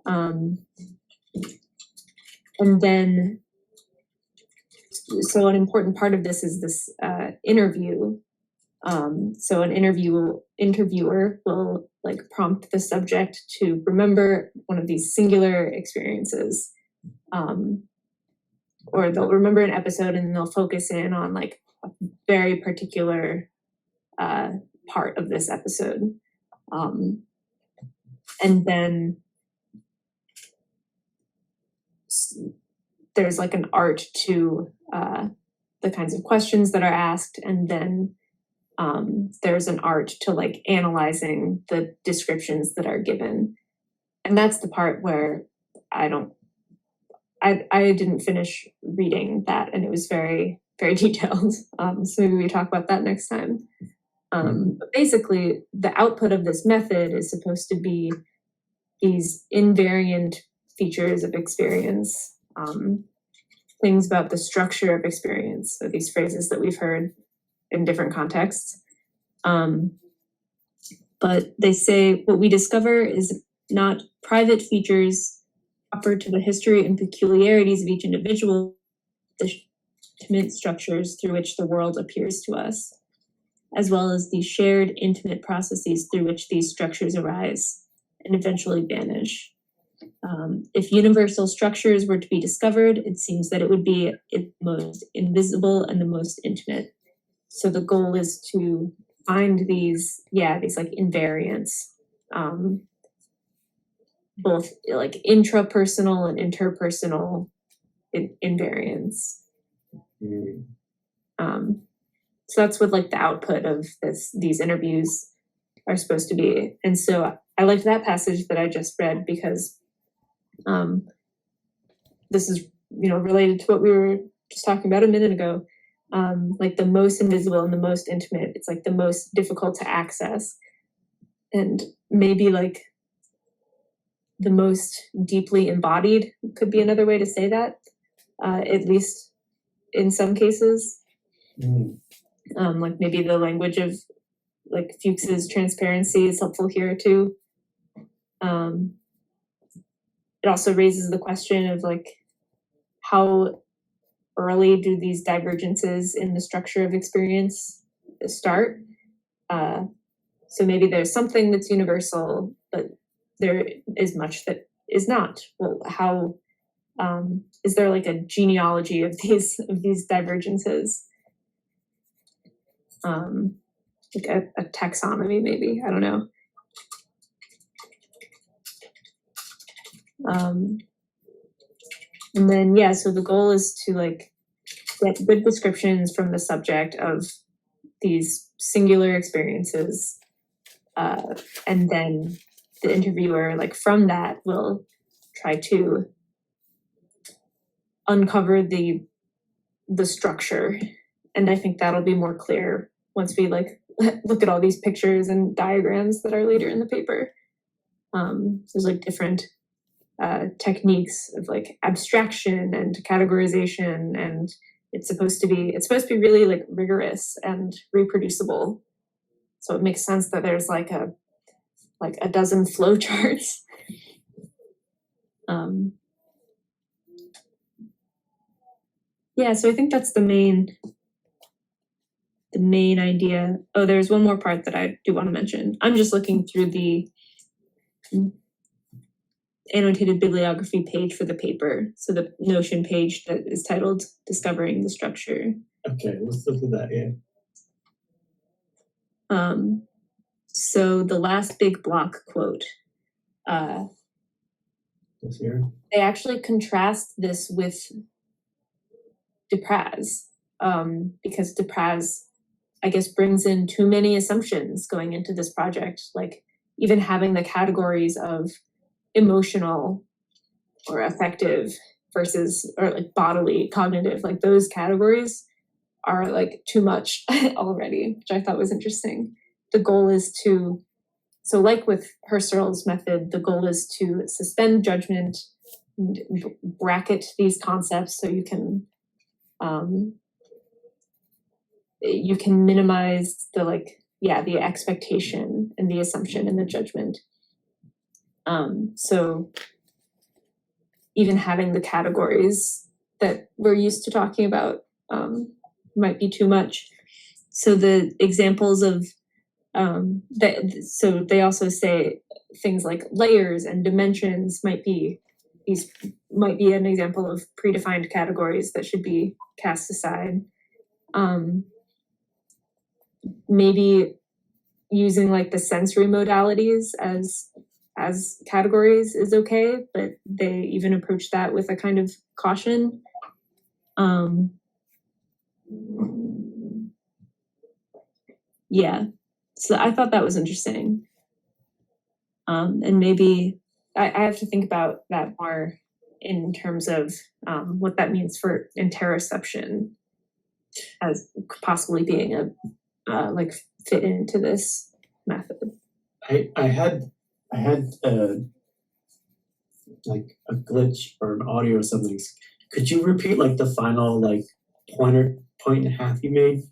And then, so an important part of this is this interview. So an interviewer will like prompt the subject to remember one of these singular experiences, or they'll remember an episode and they'll focus in on like a very particular part of this episode. And then there's like an art to the kinds of questions that are asked, and then there's an art to like analyzing the descriptions that are given. And that's the part where I didn't finish reading that, and it was very, very detailed. So maybe we talk about that next time. But basically, the output of this method is supposed to be these invariant features of experience, things about the structure of experience, so these phrases that we've heard in different contexts. But they say what we discover is not private features offered to the history and peculiarities of each individual, the intimate structures through which the world appears to us, as well as the shared intimate processes through which these structures arise and eventually vanish. If universal structures were to be discovered, it seems that it would be the most invisible and the most intimate. So the goal is to find these like invariants, both like intrapersonal and interpersonal invariants. So that's what like the output of these interviews are supposed to be. And so I liked that passage that I just read because this is, related to what we were just talking about a minute ago. Like the most invisible and the most intimate, it's like the most difficult to access. And maybe like the most deeply embodied could be another way to say that, at least in some cases. Like maybe the language of like Fuchs's transparency is helpful here too. It also raises the question of like, how early do these divergences in the structure of experience start? So maybe there's something that's universal, but there is much that is not. Well, how Is there like a genealogy of these divergences? Like a taxonomy, maybe, I don't know. And then, yeah, so the goal is to like get good descriptions from the subject of these singular experiences. And then the interviewer, like from that, will try to uncover the structure. And I think that'll be more clear once we like look at all these pictures and diagrams that are later in the paper. There's like different techniques of like abstraction and categorization, and it's supposed to be really like rigorous and reproducible. So it makes sense that there's like a dozen flowcharts. Yeah, so I think that's the main idea. Oh, there's one more part that I do want to mention. I'm just looking through the annotated bibliography page for the paper. So the Notion page that is titled Discovering the Structure. Okay, let's look at that, yeah. So the last big block quote, This here. they actually contrast this with Dupraz, because Dupraz, I guess, brings in too many assumptions going into this project, like even having the categories of emotional or affective versus, or like bodily, cognitive, like those categories are like too much already, which I thought was interesting. The goal is to, so like with Husserl's method, the goal is to suspend judgment, and bracket these concepts so you can minimize the the expectation and the assumption and the judgment. So even having the categories that we're used to talking about might be too much. So the examples of so they also say things like layers and dimensions might be an example of predefined categories that should be cast aside. Maybe using like the sensory modalities as categories is okay, but they even approach that with a kind of caution. Yeah, so I thought that was interesting. And maybe I have to think about that more in terms of what that means for interoception as possibly being a like fit into this method. I had like a glitch or an audio or something. Could you repeat like the final like point and a half you made?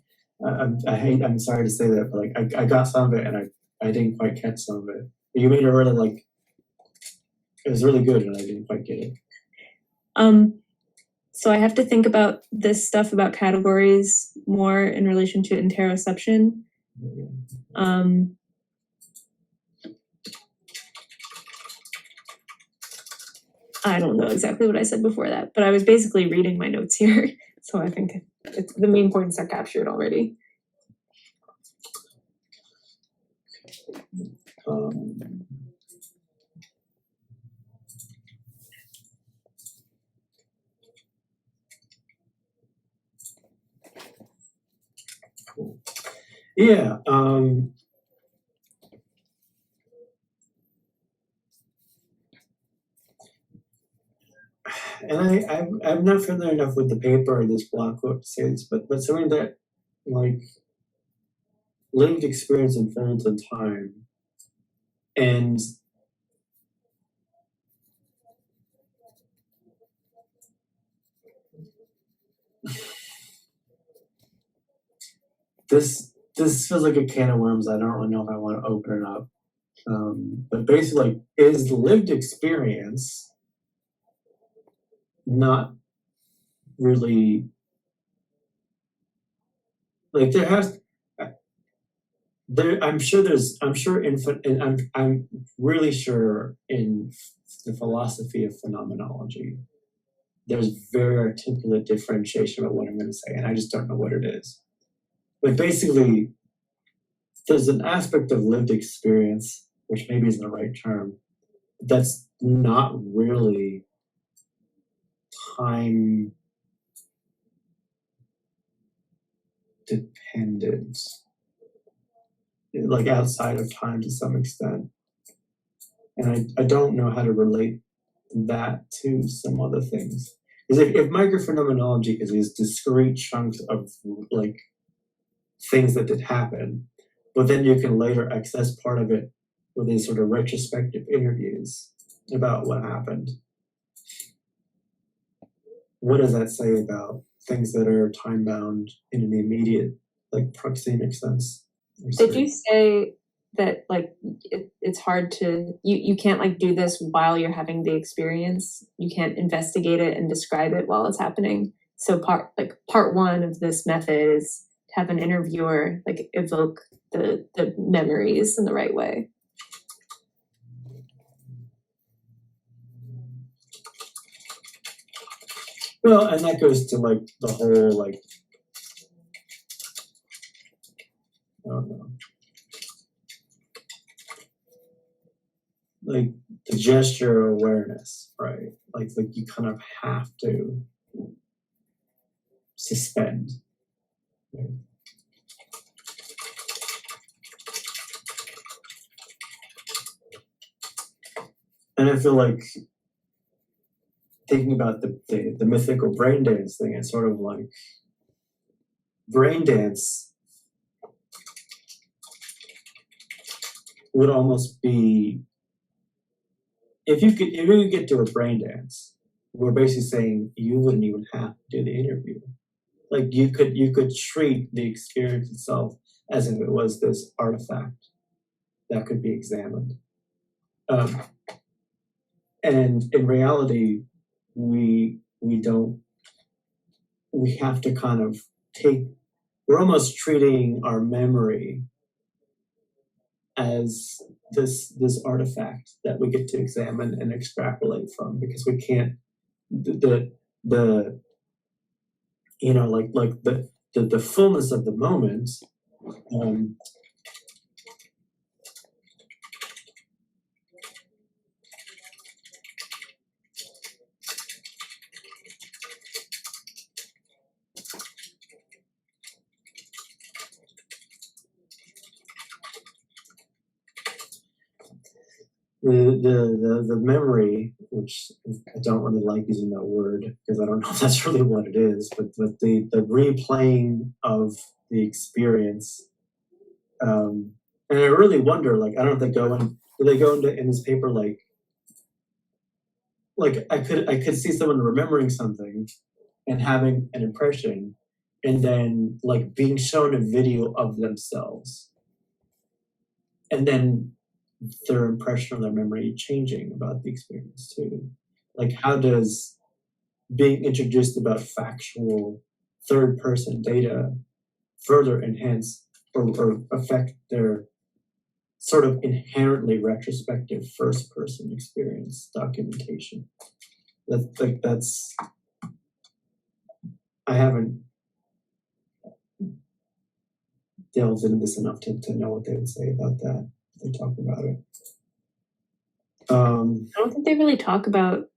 I'm sorry to say that, but like I got some of it and I didn't quite catch some of it. You made it really like, it was really good and I didn't quite get it. So I have to think about this stuff about categories more in relation to interoception. I don't know exactly what I said before that, but I was basically reading my notes here. So I think the main points are captured already. Cool. Yeah. And I'm not familiar enough with the paper or this block quote to say this, but something that like lived experience unfolds in time, and this feels like a can of worms. I don't really know if I want to open it up. But basically, like, is lived experience not really like I'm really sure in the philosophy of phenomenology there's very articulate differentiation about what I'm going to say, and I just don't know what it is. But basically, there's an aspect of lived experience, which maybe isn't the right term, that's not really time dependent, like outside of time to some extent. And I don't know how to relate that to some other things. Because if microphenomenology is these discrete chunks of like things that did happen, but then you can later access part of it with these sort of retrospective interviews about what happened. What does that say about things that are time bound in an immediate, like proxemic sense? Did you say that like it's hard to you can't like do this while you're having the experience? You can't investigate it and describe it while it's happening. So part one of this method is to have an interviewer like evoke the memories in the right way. Well, and that goes to like the whole like, I don't know, like the gesture awareness, right? Like you kind of have to suspend. Right? And I feel like thinking about the mythical brain dance thing, it's sort of like brain dance would almost be, if you could get to a brain dance, we're basically saying you wouldn't even have to do the interview. Like you could treat the experience itself as if it was this artifact that could be examined. And in reality, we have to kind of we're almost treating our memory as this artifact that we get to examine and extrapolate from, because we can't the you know like the fullness of the moment the memory, which I don't really like using that word because I don't know if that's really what it is, but the replaying of the experience, and I really wonder, like, I don't know if do they go into in this paper like I could see someone remembering something and having an impression, and then like being shown a video of themselves, and then their impression or their memory changing about the experience too. Like, how does being introduced about factual third-person data further enhance or affect their sort of inherently retrospective first-person experience documentation? That's I haven't delved into this enough to know what they would say about that. They talk about it. I don't think they really talk about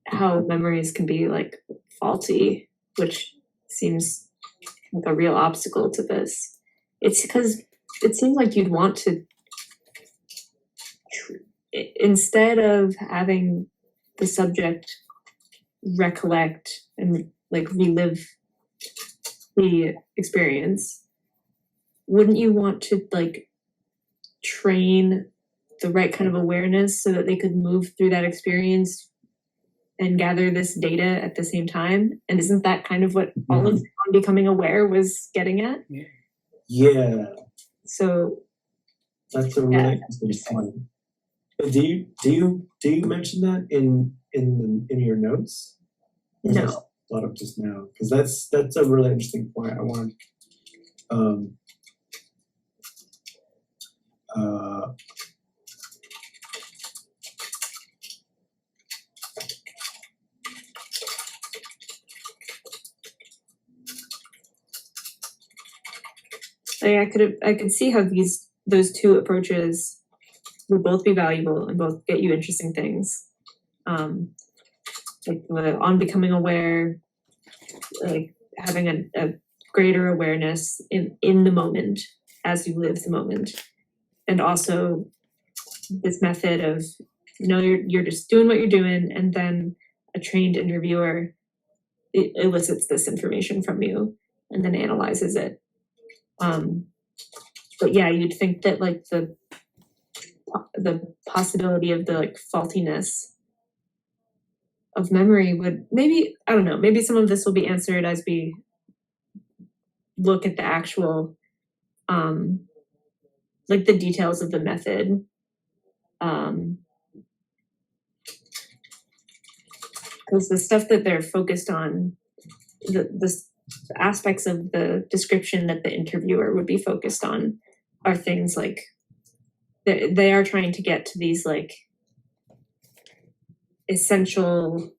how memories can be like faulty, which seems like a real obstacle to this. It's because it seems like you'd want to, instead of having the subject recollect and like relive the experience, wouldn't you want to like train the right kind of awareness so that they could move through that experience and gather this data at the same time? And isn't that kind of what all of becoming aware was getting at? Yeah. So that's a really interesting point. Do you mention that in your notes? Or no. I thought of just now, because that's a really interesting point. I want Like I could see how those two approaches would both be valuable and both get you interesting things. Like on becoming aware, like having a greater awareness in the moment as you live the moment, and also this method of you're just doing what you're doing, and then a trained interviewer elicits this information from you and then analyzes it. But yeah, you'd think that like the possibility of the like faultiness of memory would maybe, I don't know, maybe some of this will be answered as we look at the actual like the details of the method. Because the stuff that they're focused on, the aspects of the description that the interviewer would be focused on are things like they are trying to get to these like essential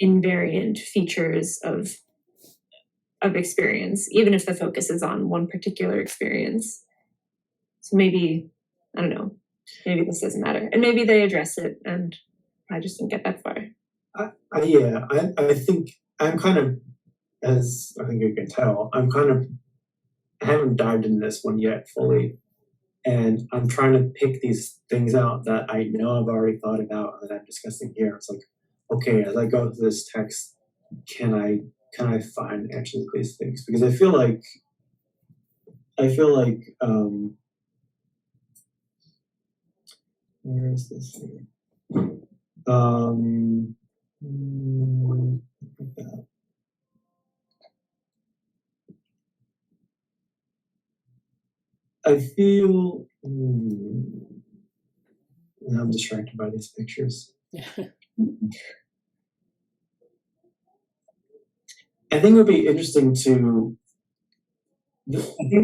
invariant features of experience, even if the focus is on one particular experience. So maybe, I don't know, maybe this doesn't matter. And maybe they address it and I just didn't get that far. I think I'm kind of, as I think you can tell, I haven't dived into this one yet fully. And I'm trying to pick these things out that I know I've already thought about and that I'm discussing here. It's like, okay, as I go through this text, can I find answers to these things? Because I feel like where is this here? I feel now I'm distracted by these pictures. I think it would be interesting to.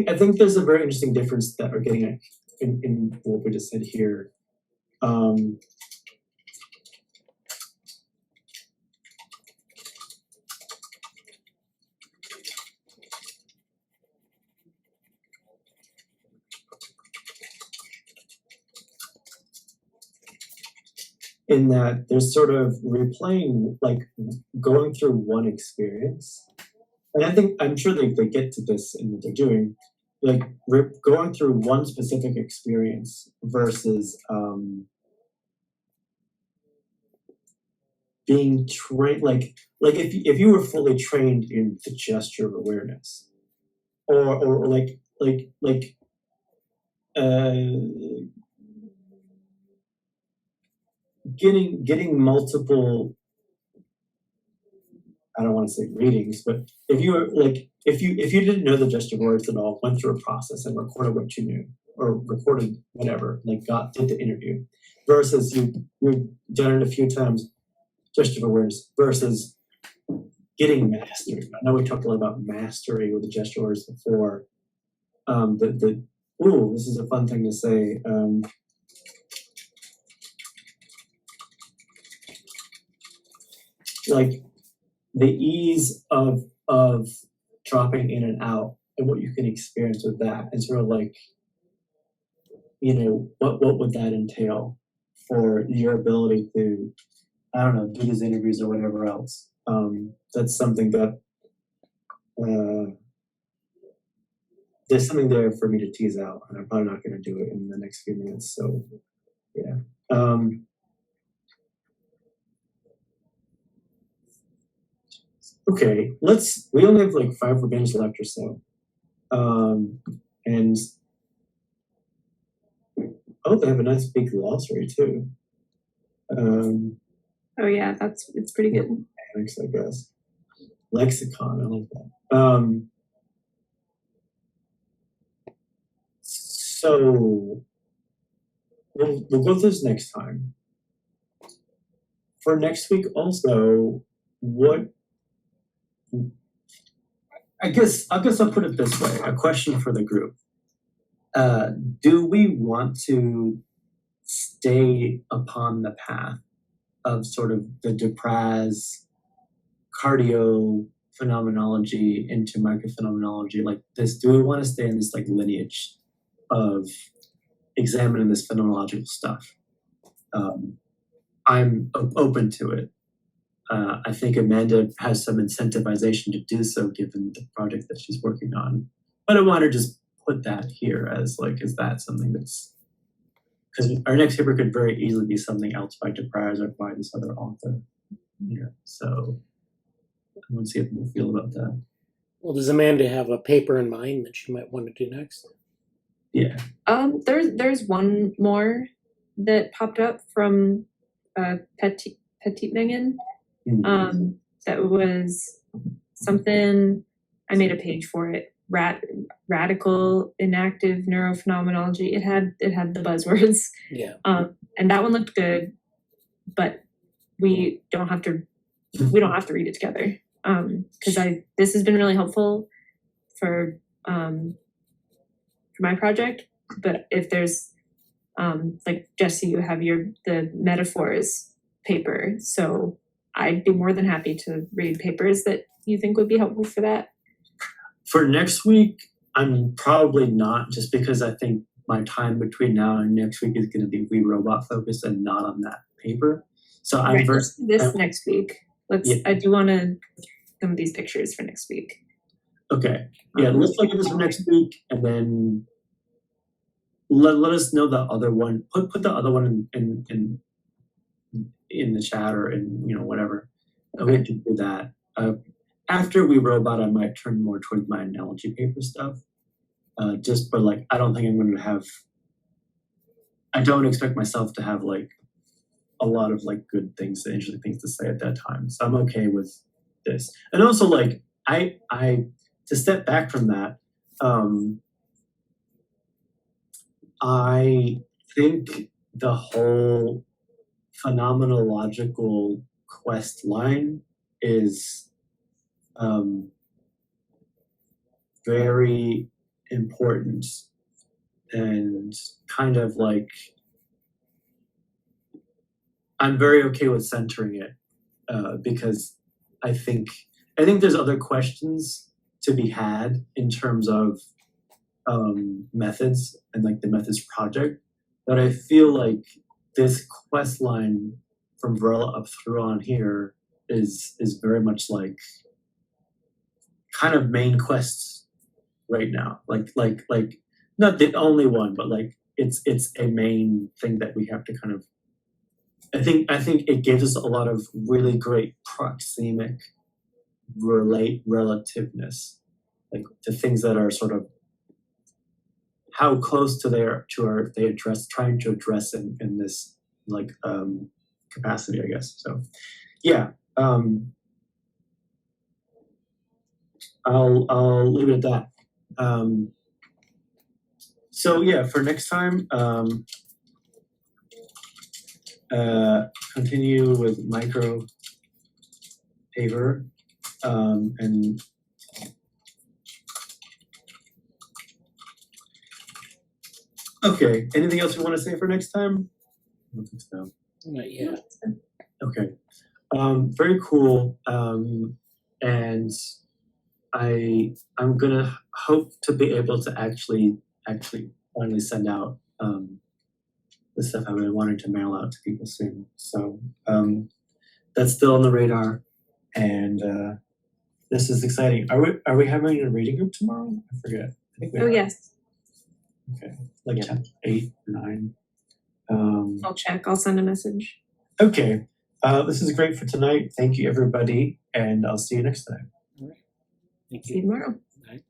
I think there's a very interesting difference that we're getting at in what we just said here. In that there's sort of replaying, like going through one experience. And I'm sure they get to this in what they're doing, like going through one specific experience versus being trained, like if you were fully trained in the gesture of awareness, or getting multiple, I don't want to say readings, but if you were like, if you didn't know the gesture of words at all, went through a process and recorded what you knew, or recorded whatever, like did the interview, versus you've done it a few times, gesture of awareness, versus getting mastery. I know we talked a lot about mastery with the gesture words before. This is a fun thing to say. Like the ease of dropping in and out and what you can experience with that, and sort of like, what would that entail for your ability to, I don't know, do these interviews or whatever else. That's something that there's something there for me to tease out, and I'm probably not going to do it in the next few minutes. So yeah. Okay, we only have like 5 minutes left or so. And they have a nice big glossary too. Oh yeah, it's pretty good. Thanks, I guess. Lexicon, I like that. So we'll go through this next time. For next week also, I guess I'll put it this way, a question for the group. Do we want to stay upon the path of sort of the Dupraz phenomenology into microphenomenology, like this, do we want to stay in this like lineage of examining this phenomenological stuff? I'm open to it. I think Amanda has some incentivization to do so given the project that she's working on. But I want to just put that here as like, is that something that's, because our next paper could very easily be something else by DePraz or by this other author. Yeah, so I want to see how people feel about that. Well, does Amanda have a paper in mind that she might want to do next? Yeah. There's one more that popped up from Petitmengin. That was something, I made a page for it. Radical inactive neurophenomenology. It had the buzzwords. Yeah. And that one looked good, but we don't have to read it together. Because this has been really helpful for my project. But if there's like Jesse, you have the metaphors paper, so I'd be more than happy to read papers that you think would be helpful for that. For next week, I'm probably not, just because I think my time between now and next week is going to be robot focused and not on that paper. So I'm next week. I do want to some of these pictures for next week. Okay. Yeah, let's look at this for next week, and then let us know the other one. Put the other one in the chat or in whatever. Okay. We can do that. After we robot, I might turn more towards my analogy paper stuff. But like, I don't think I'm going to have. I don't expect myself to have like a lot of like good things, interesting things to say at that time. So I'm okay with this. And also, like, I to step back from that, I think the whole phenomenological quest line is very important and kind of like, I'm very okay with centering it because I think there's other questions to be had in terms of methods and like the methods project, but I feel like this quest line from Varela up through on here is very much like kind of main quests right now. Like not the only one, but like it's a main thing that we have to kind of. I think it gives us a lot of really great proxemic relativeness, like the things that are sort of how close to trying to address in this like capacity, I guess. So yeah, I'll leave it at that. So yeah, for next time, continue with micro paper and okay. Anything else you want to say for next time? I don't think so. Not yet. Okay. Very cool. And I'm gonna hope to be able to actually finally send out the stuff I've been wanting to mail out to people soon. So that's still on the radar, and this is exciting. Are we having a reading group tomorrow? I forget. I think we are. Yes. Okay, like 8 or 9. I'll check. I'll send a message. Okay, this is great for tonight. Thank you, everybody, and I'll see you next time. All right. Thank you. See you tomorrow. Bye.